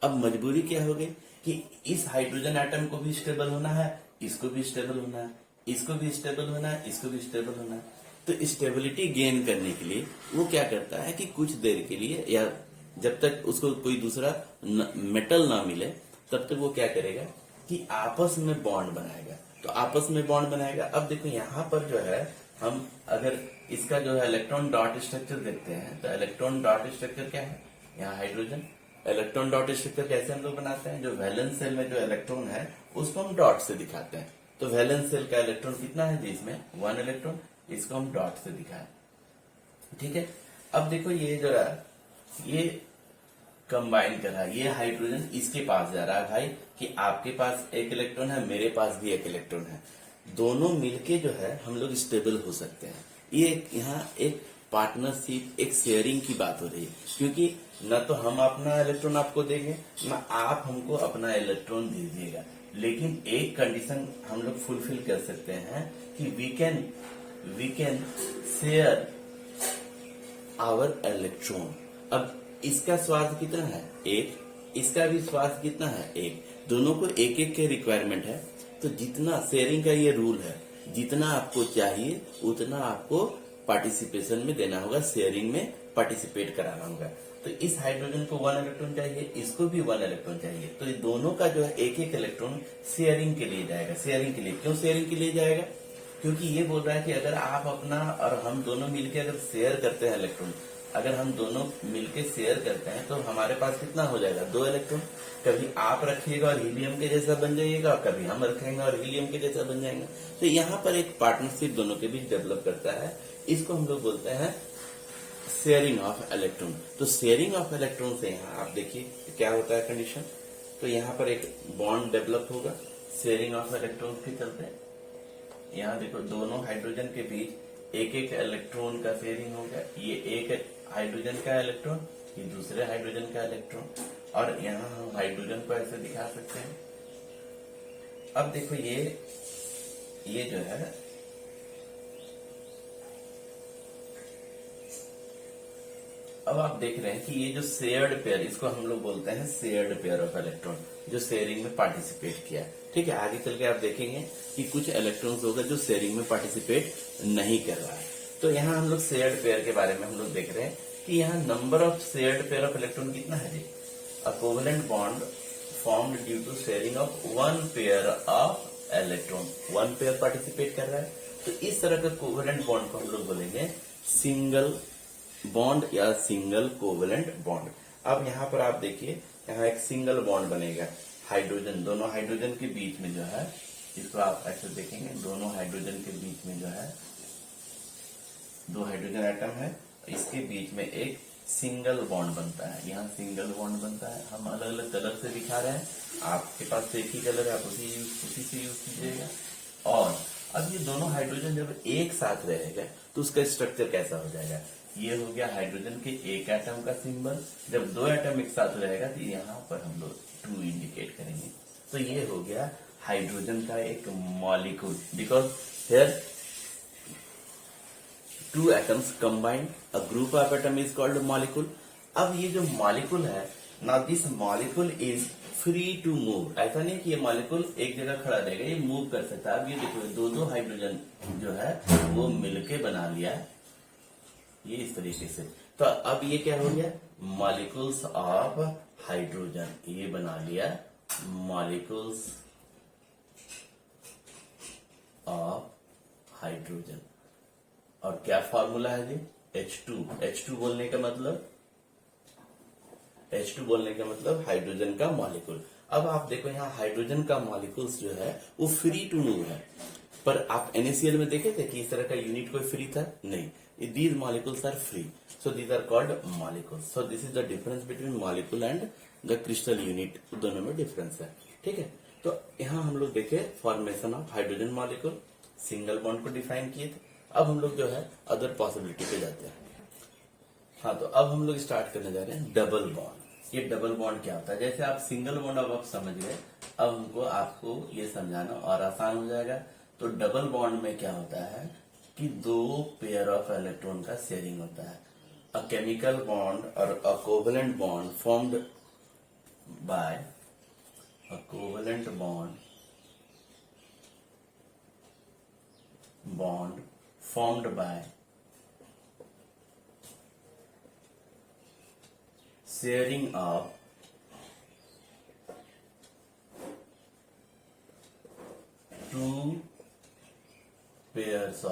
अब मजबूरी क्या हो गई कि इस हाइड्रोजन एटम को भी स्टेबल होना है, इसको भी स्टेबल होना है, इसको भी स्टेबल होना है, इसको भी स्टेबल होना है। तो स्टेबिलिटी गेन करने के लिए वो क्या करता है कि कुछ देर के लिए या जब तक उसको कोई दूसरा मेटल ना मिले तब तक वो क्या करेगा कि आपस में बॉन्ड बनाएगा। तो आपस में बॉन्ड बनाएगा। अब देखो यहाँ पर जो है हम अगर इसका जो है इलेक्ट्रॉन डॉट स्ट्रक्चर देखते हैं तो इलेक्ट्रॉन डॉट स्ट्रक्चर क्या है? यहाँ हाइड्रोजन इलेक्ट्रॉन डॉट स्ट्रक्चर कैसे हम लोग बनाते हैं? जो वैलेंस सेल में जो इलेक्ट्रॉन है उसको हम डॉट से दिखाते हैं। तो वैलेंस सेल का इलेक्ट्रॉन कितना है जी? इसमें 1 इलेक्ट्रॉन, इसको हम डॉट से दिखाएं। ठीक है। अब देखो ये जो है ये कंबाइन कर रहा है, ये हाइड्रोजन इसके पास जा रहा है भाई कि आपके पास 1 इलेक्ट्रॉन है, मेरे पास भी 1 इलेक्ट्रॉन है, दोनों मिलके जो है हम लोग स्टेबल हो सकते हैं। ये यहाँ एक पार्टनरशिप, एक शेयरिंग की बात हो रही है, क्योंकि न तो हम अपना इलेक्ट्रॉन आपको देंगे न आप हमको अपना इलेक्ट्रॉन दीजिएगा। लेकिन एक कंडीशन हम लोग फुलफिल कर सकते हैं कि we can share our electron. अब इसका स्वार्थ कितना है? 1, इसका भी स्वार्थ कितना है? 1। दोनों को 1-1 के रिक्वायरमेंट है। तो जितना शेयरिंग का ये रूल है, जितना आपको चाहिए उतना आपको पार्टिसिपेशन में देना होगा, शेयरिंग में पार्टिसिपेट कराना होगा। तो इस हाइड्रोजन को 1 इलेक्ट्रॉन चाहिए, इसको भी 1 इलेक्ट्रॉन चाहिए। तो ये दोनों का जो है 1-1 इलेक्ट्रॉन शेयरिंग के लिए जाएगा। शेयरिंग के लिए क्यों शेयरिंग के लिए जाएगा? क्योंकि ये बोल रहा है कि अगर आप अपना और हम दोनों मिलके अगर शेयर करते हैं इलेक्ट्रॉन, अगर हम दोनों मिलके शेयर करते हैं तो हमारे पास कितना हो जाएगा? 2 इलेक्ट्रॉन। कभी आप रखिएगा और हीलियम के जैसा बन जाइएगा, कभी हम रखेंगे और हीलियम के जैसा बन जाएंगे। तो यहाँ पर एक पार्टनरशिप दोनों के बीच डेवलप करता है। इसको हम लोग बोलते हैं शेयरिंग ऑफ इलेक्ट्रॉन। तो शेयरिंग ऑफ इलेक्ट्रॉन से यहाँ आप देखिए क्या होता है कंडीशन। तो यहाँ पर एक बॉन्ड डेवलप होगा शेयरिंग ऑफ इलेक्ट्रॉन के चलते। यहाँ देखो दोनों हाइड्रोजन के बीच 1-1 इलेक्ट्रॉन का शेयरिंग होगा। ये एक हाइड्रोजन का इलेक्ट्रॉन, ये दूसरे हाइड्रोजन का इलेक्ट्रॉन, और यहाँ हम हाइड्रोजन को ऐसे दिखा सकते हैं। अब देखो ये जो है अब आप देख रहे हैं कि ये जो शेयर्ड पेयर, इसको हम लोग बोलते हैं शेयर्ड पेयर ऑफ इलेक्ट्रॉन, जो शेयरिंग में पार्टिसिपेट किया। ठीक है। आगे चल के आप देखेंगे कि कुछ इलेक्ट्रॉन्स होगा जो शेयरिंग में पार्टिसिपेट नहीं कर रहा है। तो यहाँ हम लोग शेयर्ड पेयर के बारे में हम लोग देख रहे हैं कि यहाँ number of shared pair of electron कितना है जी? A covalent bond formed due to sharing of 1 pair of electron. 1 pair participate कर रहा है। तो इस तरह का कोवेलेंट बॉन्ड को हम लोग बोलेंगे सिंगल बॉन्ड या सिंगल कोवेलेंट बॉन्ड। अब यहाँ पर आप देखिए, यहाँ एक सिंगल बॉन्ड बनेगा, हाइड्रोजन, दोनों हाइड्रोजन के बीच में जो है, इसको आप ऐसे देखेंगे, दोनों हाइड्रोजन के बीच में जो है, दो हाइड्रोजन एटम है, इसके बीच में एक सिंगल बॉन्ड बनता है, यहाँ सिंगल बॉन्ड बनता है। हम अलग अलग कलर से दिखा रहे हैं, आपके पास तो एक ही कलर है, आप उसी से यूज कीजिएगा। और अब ये दोनों हाइड्रोजन जब एक साथ रहेगा तो उसका स्ट्रक्चर कैसा हो जाएगा, ये हो गया हाइड्रोजन के एक एटम का सिंबल। जब दो एटम एक साथ रहेगा तो यहाँ पर हम लोग 2 इंडिकेट करेंगे, तो ये हो गया हाइड्रोजन का एक molecule, because here 2 atoms combined, a group of atom is called molecule। अब ये जो मॉलिक्यूल है ना, this molecule is free to move. ऐसा नहीं कि ये मॉलिक्यूल एक जगह खड़ा रहेगा, ये मूव कर सकता है। अब ये देखो, दो हाइड्रोजन जो है वो मिलके बना लिया ये इस तरीके से। तो अब ये क्या हो गया, मॉलिक्यूल्स ऑफ हाइड्रोजन, ये बना लिया मॉलिक्यूल्स ऑफ हाइड्रोजन। और क्या फॉर्मूला है जी, H2 बोलने का मतलब हाइड्रोजन का मॉलिक्यूल। अब आप देखो, यहाँ हाइड्रोजन का मॉलिक्यूल्स जो है वो फ्री टू मूव है, पर आप NaCl में देखे थे कि इस तरह का यूनिट कोई फ्री था, नहीं। These molecules are free, so these are called molecules. So this is the difference between molecule and the crystal unit, दोनों में डिफरेंस है, ठीक है। तो यहाँ हम लोग देखे formation of hydrogen molecule, single bond को डिफाइन किए थे। अब हम लोग जो है अदर पॉसिबिलिटी पे जाते हैं। हाँ, तो अब हम लोग स्टार्ट करने जा रहे हैं डबल बॉन्ड। ये डबल बॉन्ड क्या होता है, जैसे आप सिंगल बॉन्ड अब आप समझ गए, अब हमको आपको ये समझाना और आसान हो जाएगा। तो डबल बॉन्ड में क्या होता है कि 2 पेयर ऑफ इलेक्ट्रॉन का शेयरिंग होता है। अ केमिकल बॉन्ड और अ covalent bond formed by a covalent bond formed by sharing of two pairs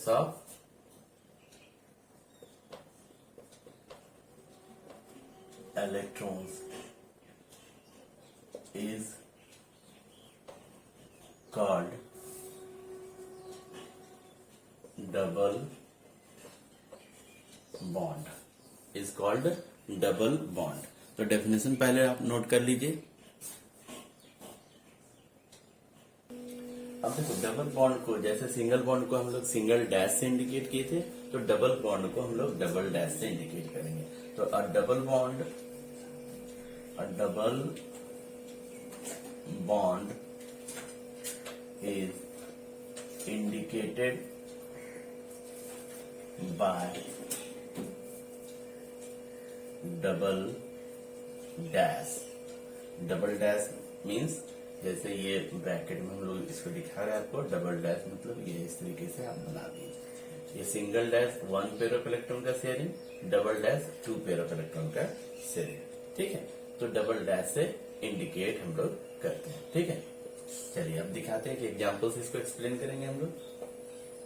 of electrons is called double bond, is called double bond। तो डेफिनेशन पहले आप note कर लीजिए। अब देखो, डबल बॉन्ड को, जैसे सिंगल बॉन्ड को हम लोग सिंगल डैश से इंडिकेट किए थे, तो डबल बॉन्ड को हम लोग डबल डैश से इंडिकेट करेंगे। तो अ double bond is indicated by double dash। Double dash means, जैसे ये ब्रैकेट में हम लोग इसको दिखा रहे हैं आपको, डबल डैश मतलब ये इस तरीके से आप बना दीजिए। ये single dash 1 pair of electron का sharing, double dash 2 pair of electron का शेयरिंग, ठीक है। तो डबल डैश से इंडिकेट हम लोग करते हैं, ठीक है। चलिए अब दिखाते हैं कि एग्जाम्पल से इसको एक्सप्लेन करेंगे हम लोग।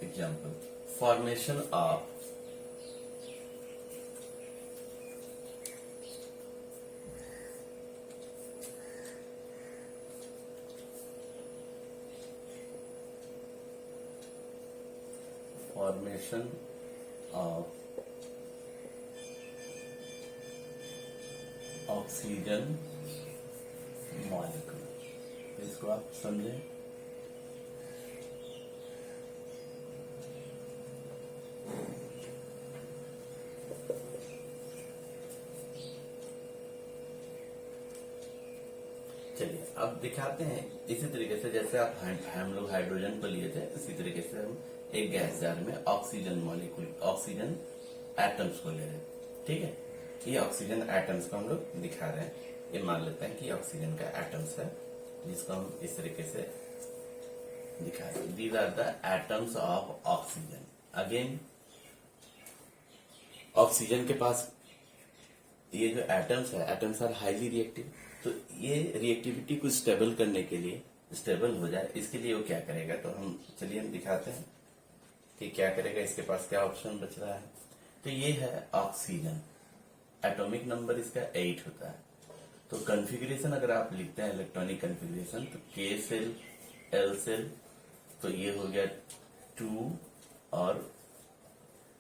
Example, formation of oxygen molecule, इसको आप समझें। चलिए अब दिखाते हैं इसी तरीके से, जैसे आप हम लोग हाइड्रोजन को लिए थे, इसी तरीके से हम एक गैस जार में ऑक्सीजन मॉलिक्यूल, ऑक्सीजन एटम्स को ले रहे हैं, ठीक है। ये ऑक्सीजन एटम्स को हम लोग दिखा रहे हैं। ये मान लेते हैं कि ऑक्सीजन का एटम्स है, जिसको हम इस तरीके से दिखा रहे हैं। These are the atoms of oxygen. Again, oxygen के पास ये जो एटम्स है, एटम्स आर हाईली रिएक्टिव। तो ये रिएक्टिविटी को स्टेबल करने के लिए, स्टेबल हो जाए, इसके लिए वो क्या करेगा, तो हम चलिए हम दिखाते हैं। कि क्या करेगा, इसके पास क्या ऑप्शन बच रहा है। तो ये है ऑक्सीजन, एटॉमिक नंबर इसका 8 होता है। तो कॉन्फ़िगरेशन अगर आप लिखते हैं इलेक्ट्रॉनिक कॉन्फ़िगरेशन, तो के सेल, एल सेल, तो ये हो गया 2 और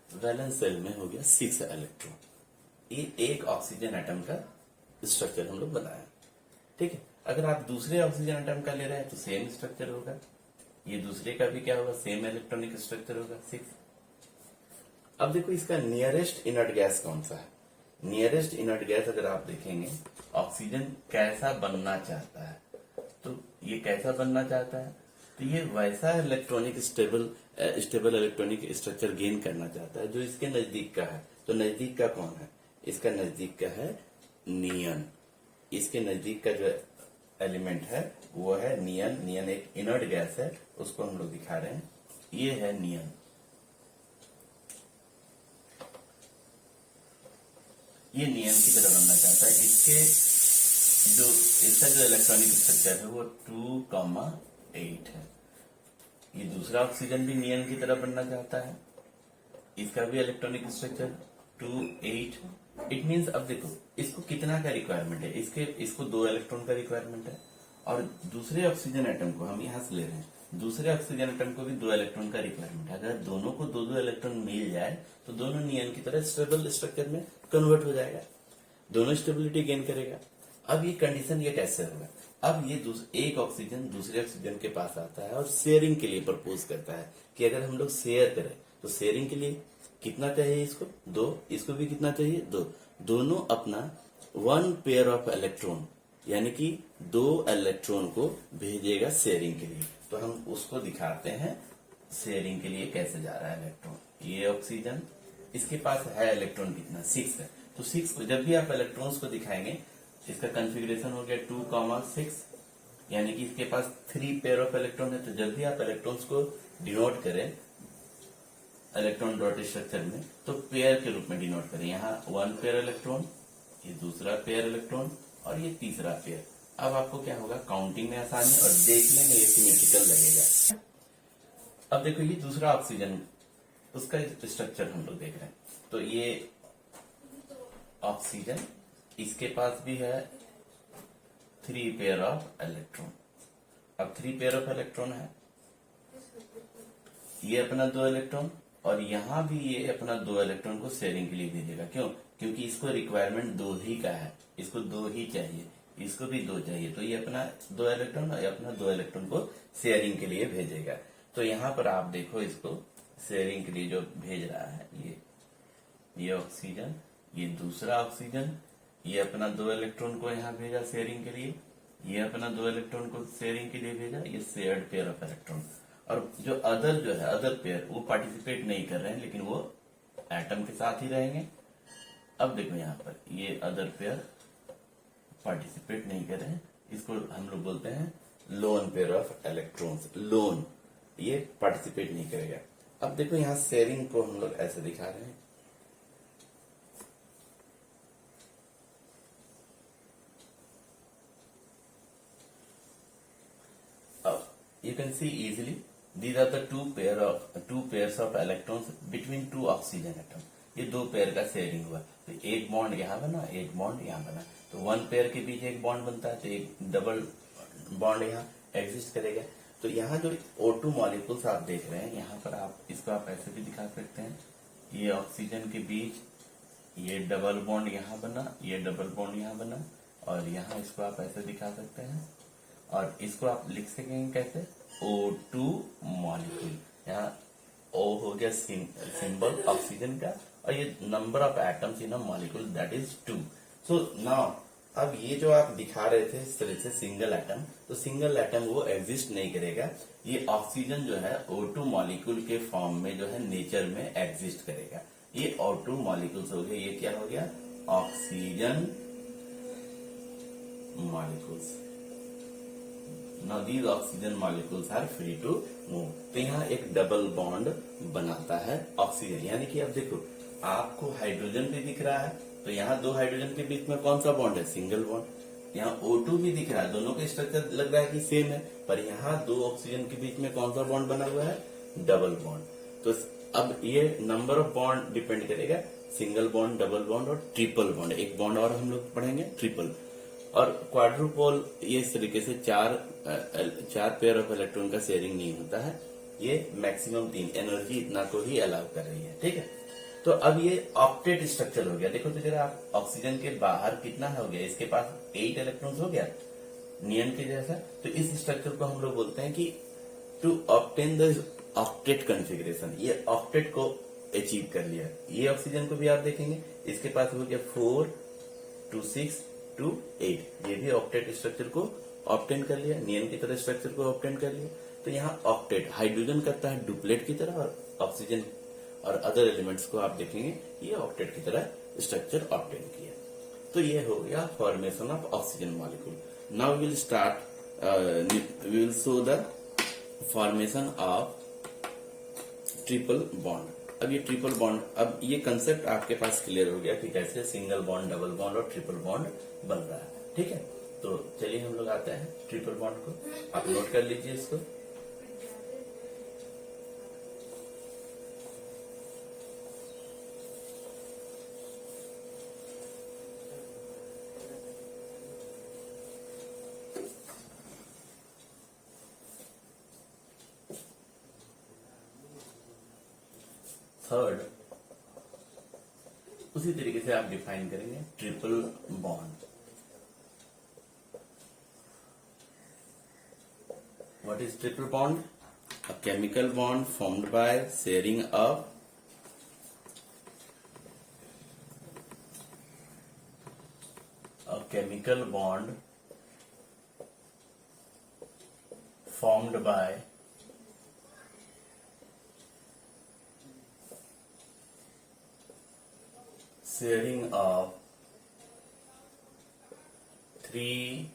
वैलेंस सेल में हो गया 6 इलेक्ट्रॉन। ये एक ऑक्सीजन एटम का स्ट्रक्चर हम लोग बनाए, ठीक है। अगर आप दूसरे ऑक्सीजन एटम का ले रहे हैं तो सेम स्ट्रक्चर होगा, ये दूसरे का भी क्या होगा, सेम इलेक्ट्रॉनिक स्ट्रक्चर होगा 6। अब देखो इसका नियरेस्ट इनर्ट गैस कौन सा है। नियरेस्ट इनर्ट गैस अगर आप देखेंगे, ऑक्सीजन कैसा बनना चाहता है, तो ये कैसा बनना चाहता है, तो ये वैसा electronic stable electronic structure gain करना चाहता है जो इसके नजदीक का है। तो नजदीक का कौन है, इसका नजदीक का है नियन। इसके नजदीक का जो एलिमेंट है वो है नियन। नियन एक इनर्ट गैस है, उसको हम लोग दिखा रहे हैं, ये है नियन। ये नियन की तरह बनना चाहता है। इसका जो इलेक्ट्रॉनिक स्ट्रक्चर है वो 2,8 है। ये दूसरा ऑक्सीजन भी नियन की तरह बनना चाहता है, इसका भी इलेक्ट्रॉनिक स्ट्रक्चर 2,8। इट मीन्स अब देखो इसको कितना का रिक्वायरमेंट है, इसको 2 इलेक्ट्रॉन का रिक्वायरमेंट है, और दूसरे ऑक्सीजन एटम को हम यहां से ले रहे हैं, दूसरे ऑक्सीजन एटम को भी 2 इलेक्ट्रॉन का रिक्वायरमेंट है। अगर दोनों को 2-2 इलेक्ट्रॉन मिल जाए तो दोनों नियन की तरह स्टेबल स्ट्रक्चर में कन्वर्ट हो जाएगा, दोनों स्टेबिलिटी गेन करेगा। अब ये कंडीशन ये कैसे होगा, अब ये एक ऑक्सीजन दूसरे ऑक्सीजन के पास आता है और शेयरिंग के लिए प्रपोज करता है कि अगर हम लोग शेयर करें तो शेयरिंग के लिए कितना चाहिए, इसको 2, इसको भी कितना चाहिए 2, दोनों अपना 1 पेयर ऑफ इलेक्ट्रॉन यानी कि 2 इलेक्ट्रॉन को भेजेगा शेयरिंग के लिए। तो हम उसको दिखाते हैं शेयरिंग के लिए कैसे जा रहा है इलेक्ट्रॉन। ये ऑक्सीजन, इसके पास है इलेक्ट्रॉन कितना, 6 है। तो 6 को जब भी आप इलेक्ट्रॉन्स को दिखाएंगे, इसका कॉन्फ़िगरेशन हो गया 2,6, यानी कि इसके पास 3 पेयर ऑफ इलेक्ट्रॉन है। तो जब भी आप इलेक्ट्रॉन्स को डिनोट करें इलेक्ट्रॉन डॉट स्ट्रक्चर में, तो पेयर के रूप में डिनोट करें। यहाँ 1 पेयर इलेक्ट्रॉन, ये दूसरा पेयर इलेक्ट्रॉन और ये तीसरा पेयर। अब आपको क्या होगा, काउंटिंग में आसानी और देखने में ये सिमेट्रिकल लगेगा। अब देखो ये दूसरा ऑक्सीजन, उसका स्ट्रक्चर हम लोग देख रहे हैं। तो ये ऑक्सीजन, इसके पास भी है 3 पेयर ऑफ इलेक्ट्रॉन। अब 3 पेयर ऑफ इलेक्ट्रॉन है, ये अपना 2 इलेक्ट्रॉन, और यहां भी ये अपना 2 इलेक्ट्रॉन को शेयरिंग के लिए भेजेगा। क्यों, क्योंकि इसको रिक्वायरमेंट 2 ही का है, इसको 2 ही चाहिए, इसको भी 2 चाहिए। तो ये अपना 2 इलेक्ट्रॉन और अपना 2 इलेक्ट्रॉन को शेयरिंग के लिए भेजेगा। तो यहाँ पर आप देखो इसको शेयरिंग के लिए जो भेज रहा है, ये ऑक्सीजन, ये दूसरा ऑक्सीजन, ये अपना 2 इलेक्ट्रॉन को यहाँ भेजा शेयरिंग के लिए, ये अपना 2 इलेक्ट्रॉन को शेयरिंग के लिए भेजा, ये शेयर्ड पेयर ऑफ इलेक्ट्रॉन। और जो है अदर पेयर, वो पार्टिसिपेट नहीं कर रहे हैं, लेकिन वो एटम के साथ ही रहेंगे। अब देखो यहाँ पर ये अदर पेयर पार्टिसिपेट नहीं कर रहे हैं, इसको हम लोग बोलते हैं lone pair of electrons. Loan, ये पार्टिसिपेट नहीं करेगा। अब देखो यहाँ शेयरिंग को हम लोग ऐसे दिखा रहे हैं, you can see easily these are the two pairs of electrons between 2 oxygen atom। ये 2 पेयर का शेयरिंग हुआ, तो एक बॉन्ड यहाँ बना, एक बॉन्ड यहाँ बना। तो 1 पेयर के बीच एक बॉन्ड बनता है, तो एक डबल बॉन्ड यहाँ एग्जिस्ट करेगा। तो यहाँ जो O2 मॉलिक्यूल्स आप देख रहे हैं, यहाँ पर आप इसको आप ऐसे भी दिखा सकते हैं, ये ऑक्सीजन के बीच ये डबल बॉन्ड यहाँ बना, ये डबल बॉन्ड यहाँ बना, और यहाँ इसको आप ऐसे दिखा सकते हैं, और इसको आप लिख सकेंगे कैसे, O2 मॉलिक्यूल। यहाँ O हो गया सिंबल ऑक्सीजन का, और ये number of atoms in a molecule that is 2। So now अब ये जो आप दिखा रहे थे इस तरह से सिंगल एटम, तो सिंगल एटम वो एग्जिस्ट नहीं करेगा। ये ऑक्सीजन जो है O2 मॉलिक्यूल के फॉर्म में जो है नेचर में एग्जिस्ट करेगा। ये O2 मॉलिक्यूल्स हो गए, ये क्या हो गया, oxygen molecules. Now these oxygen molecules are free to move। तो यहाँ एक डबल बॉन्ड बनाता है ऑक्सीजन, यानी कि अब देखो आपको हाइड्रोजन भी दिख रहा है, तो यहाँ 2 हाइड्रोजन के बीच में कौन सा बॉन्ड है, सिंगल बॉन्ड। यहाँ O2 भी दिख रहा है, दोनों का स्ट्रक्चर लग रहा है कि सेम है, पर यहाँ 2 ऑक्सीजन के बीच में कौन सा बॉन्ड बना हुआ है, डबल बॉन्ड। तो अब ये नंबर ऑफ बॉन्ड डिपेंड करेगा, सिंगल बॉन्ड, डबल बॉन्ड और ट्रिपल बॉन्ड। एक बॉन्ड और हम लोग पढ़ेंगे ट्रिपल। और क्वाड्रुपोल ये इस तरीके से चार पेयर ऑफ इलेक्ट्रॉन का शेयरिंग नहीं होता है, ये मैक्सिमम 3 एनर्जी इतना को ही अलाउ कर रही है, ठीक है। तो अब ये ऑक्टेट स्ट्रक्चर हो गया। देखो तो जरा आप ऑक्सीजन के बाहर कितना हो गया, इसके पास 8 इलेक्ट्रॉन्स हो गया नियन के जैसा। तो इस स्ट्रक्चर को हम लोग बोलते हैं कि to obtain the octet configuration, ये ऑक्टेट को अचीव कर लिया। ये ऑक्सीजन को भी आप देखेंगे, इसके पास हो गया 4 to 6 to 8, ये भी ऑक्टेट स्ट्रक्चर को ऑब्टेन कर लिया, नियन की तरह स्ट्रक्चर को ऑब्टेन कर लिया। तो यहाँ ऑक्टेट हाइड्रोजन करता है डुप्लेट की तरह, और ऑक्सीजन और अदर एलिमेंट्स को आप देखेंगे ये ऑक्टेट की तरह स्ट्रक्चर ऑब्टेन किया। तो ये हो गया formation of oxygen molecule. Now we will start, we will show the formation of triple bond. अब ये ट्रिपल बॉन्ड, अब ये कंसेप्ट आपके पास क्लियर हो गया कि कैसे सिंगल बॉन्ड, डबल बॉन्ड और ट्रिपल बॉन्ड बन रहा है, ठीक है। तो चलिए हम लोग आते हैं ट्रिपल बॉन्ड को, आप नोट कर लीजिए इसको। थर्ड, उसी तरीके से आप डिफाइन करेंगे triple bond. What is triple bond? A chemical bond formed by sharing of chemical bond formed by sharing of 3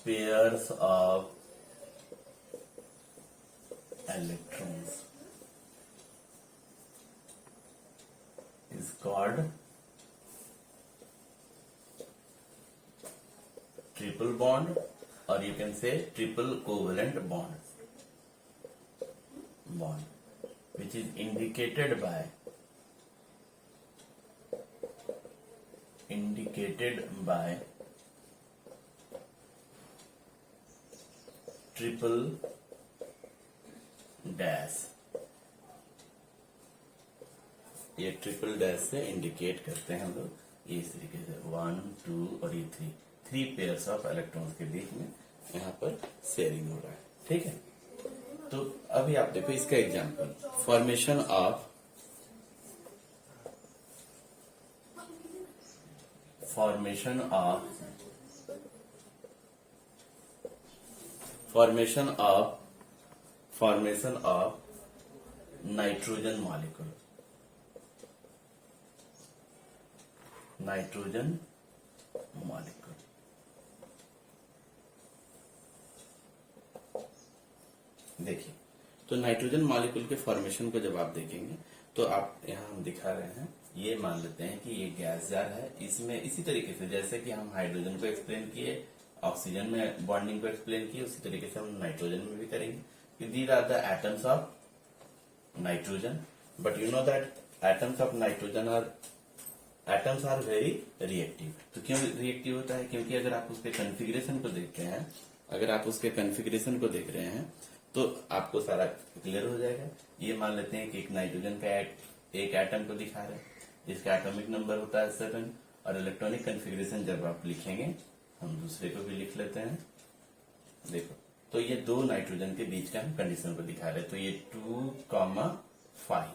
pairs of electrons is called triple bond, or you can say triple covalent bond, which is indicated by triple dash। ये triple dash से indicate करते हैं हम लोग, ये इस तरीके से 1 2 और ये 3 पेयर्स ऑफ इलेक्ट्रॉन्स के बीच में यहाँ पर शेयरिंग हो रहा है, ठीक है। तो अभी आप देखो इसका example, formation of nitrogen molecule, देखिए। तो नाइट्रोजन मॉलिक्यूल के फॉर्मेशन को जब आप देखेंगे तो आप यहाँ हम दिखा रहे हैं, ये मान लेते हैं कि ये गैस जार है, इसमें इसी तरीके से जैसे कि हम हाइड्रोजन को एक्सप्लेन किए, ऑक्सीजन में बॉन्डिंग को एक्सप्लेन किए, उसी तरीके से हम नाइट्रोजन में भी करेंगे। These are the atoms of nitrogen, but you know that atoms of nitrogen are very reactive. तो क्यों रिएक्टिव होता है? क्योंकि अगर आप उसके कॉन्फ़िगरेशन को देखते हैं, अगर आप उसके कॉन्फ़िगरेशन को देख रहे हैं तो आपको सारा क्लियर हो जाएगा। ये मान लेते हैं कि एक नाइट्रोजन का एक एटम को दिखा रहे हैं, जिसका एटॉमिक नंबर होता है 7, और इलेक्ट्रॉनिक कॉन्फ़िगरेशन जब आप लिखेंगे, हम दूसरे को भी लिख लेते हैं। देखो, तो ये 2 नाइट्रोजन के बीच का हम कंडीशन को दिखा रहे हैं। तो ये 2,5,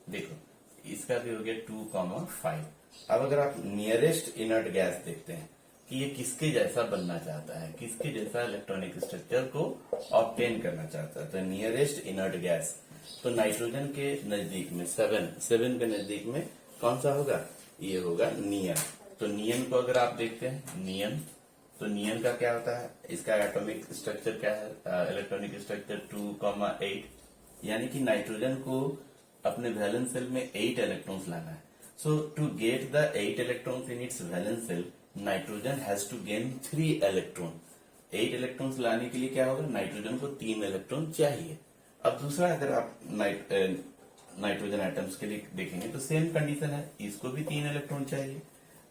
देखो इसका भी हो गया 2,5। अब अगर आप नियरेस्ट इनर्ट गैस देखते हैं कि ये किसके जैसा बनना चाहता है, किसके जैसा इलेक्ट्रॉनिक स्ट्रक्चर को ऑब्टेन करना चाहता है, तो नियरेस्ट इनर्ट गैस, तो नाइट्रोजन के नजदीक में 7 के नजदीक में कौन सा होगा? ये होगा नियन। तो नियन को अगर आप देखते हैं, नियन, तो नियन का क्या होता है? इसका एटॉमिक स्ट्रक्चर क्या है? इलेक्ट्रॉनिक स्ट्रक्चर 2,8, यानी कि नाइट्रोजन को अपने वैलेंस सेल में 8 इलेक्ट्रॉन्स लाना है। So to get the 8 electrons in its valence shell, nitrogen has to gain 3 electron. 8 electrons लाने के लिए क्या होगा? नाइट्रोजन को 3 इलेक्ट्रॉन चाहिए। अब दूसरा, अगर आप नाइट्रोजन एटम्स के लिए देखेंगे तो सेम कंडीशन है, इसको भी 3 इलेक्ट्रॉन चाहिए।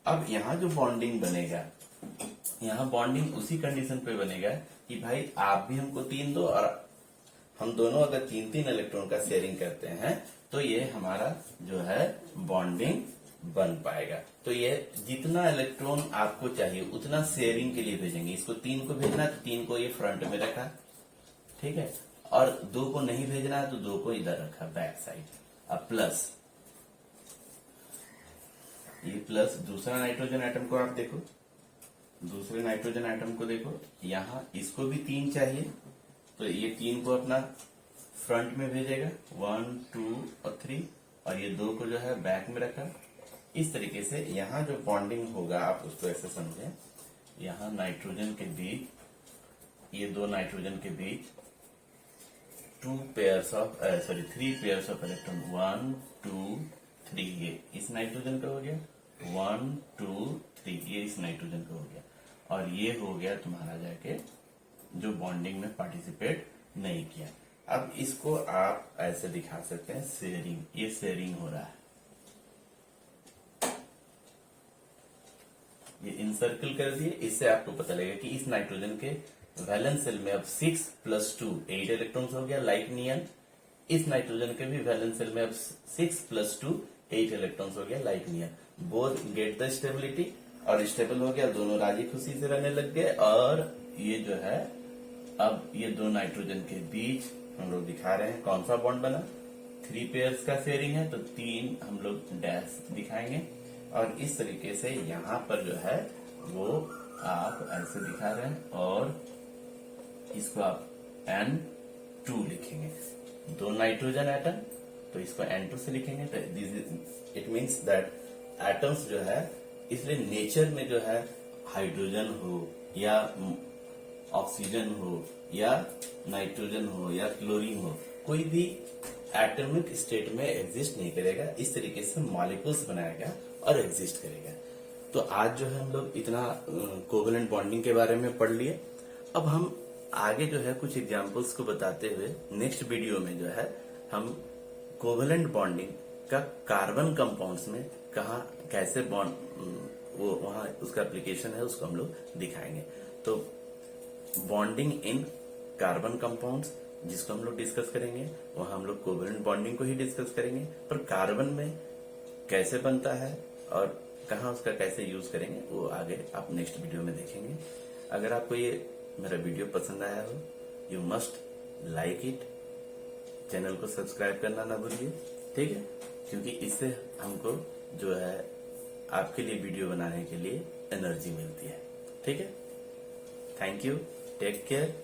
अब यहाँ जो बॉन्डिंग बनेगा, यहाँ बॉन्डिंग उसी कंडीशन पे बनेगा कि भाई आप भी हमको 3 दो, और हम दोनों अगर 3-3 इलेक्ट्रॉन का शेयरिंग करते हैं तो ये हमारा जो है बॉन्डिंग बन पाएगा। तो ये जितना इलेक्ट्रॉन आपको चाहिए उतना शेयरिंग के लिए भेजेंगे। इसको 3 को भेजना है तो 3 को ये फ्रंट में रखा, ठीक है, और 2 को नहीं भेजना है तो 2 को इधर रखा बैक साइड। अब प्लस, ये प्लस दूसरा नाइट्रोजन एटम को आप देखो, दूसरे नाइट्रोजन एटम को देखो, यहाँ इसको भी 3 चाहिए तो ये 3 को अपना फ्रंट में भेजेगा, 1 2 और 3, और ये 2 को जो है बैक में रखा। इस तरीके से यहाँ जो बॉन्डिंग होगा आप उसको ऐसे समझें, यहाँ नाइट्रोजन के बीच, ये 2 नाइट्रोजन के बीच 3 पेयर्स ऑफ इलेक्ट्रॉन, 1 2 3, ये इस नाइट्रोजन का हो गया, 1 2 3, ये इस नाइट्रोजन का हो गया, और ये हो गया तुम्हारा जाके जो बॉन्डिंग में पार्टिसिपेट नहीं किया। अब इसको आप ऐसे दिखा सकते हैं, शेयरिंग, ये शेयरिंग हो रहा है, ये इनसर्कल कर दिए। इससे आपको पता लगेगा कि इस नाइट्रोजन के वैलेंस सेल में अब 6 + 2 8 इलेक्ट्रॉन्स हो गया लाइक नियन। इस नाइट्रोजन के भी वैलेंस सेल में अब 6 + 2 8 इलेक्ट्रॉन्स हो गया like neon. Both get the stability, और स्टेबल हो गया, दोनों राजी खुशी से रहने लग गए। और ये जो है, अब ये 2 नाइट्रोजन के बीच हम लोग दिखा रहे हैं कौन सा बॉन्ड बना, 3 पेयर्स का शेयरिंग है तो 3 हम लोग डैश दिखाएंगे, और इस तरीके से यहाँ पर जो है वो आप ऐसे दिखा रहे हैं, और इसको आप N2 लिखेंगे, 2 नाइट्रोजन एटम तो इसको N2 से लिखेंगे। तो this it means that atoms जो है, इसलिए नेचर में जो है हाइड्रोजन हो या ऑक्सीजन हो या नाइट्रोजन हो या क्लोरीन हो, कोई भी एटॉमिक स्टेट में एग्जिस्ट नहीं करेगा। इस तरीके से मॉलिक्यूल्स बनाएगा और एग्जिस्ट करेगा। तो आज जो है हम लोग इतना कोवेलेंट बॉन्डिंग के बारे में पढ़ लिए। अब हम आगे जो है कुछ एग्जांपल्स को बताते हुए नेक्स्ट वीडियो में जो है हम कोवेलेंट बॉन्डिंग का कार्बन कंपाउंड्स में कहा कैसे बॉन्ड वो वहां उसका एप्लीकेशन है उसको हम लोग दिखाएंगे। तो बॉन्डिंग इन कार्बन कंपाउंड्स जिसको हम लोग डिस्कस करेंगे, वहां हम लोग कोवेलेंट बॉन्डिंग को ही डिस्कस करेंगे, पर कार्बन में कैसे बनता है और कहाँ उसका कैसे यूज करेंगे वो आगे आप नेक्स्ट वीडियो में देखेंगे। अगर आपको ये मेरा वीडियो पसंद आया हो, you must like it, channel को सब्सक्राइब करना ना भूलिए, ठीक है, क्योंकि इससे हमको जो है आपके लिए वीडियो बनाने के लिए एनर्जी मिलती है, ठीक है। Thank you, take care.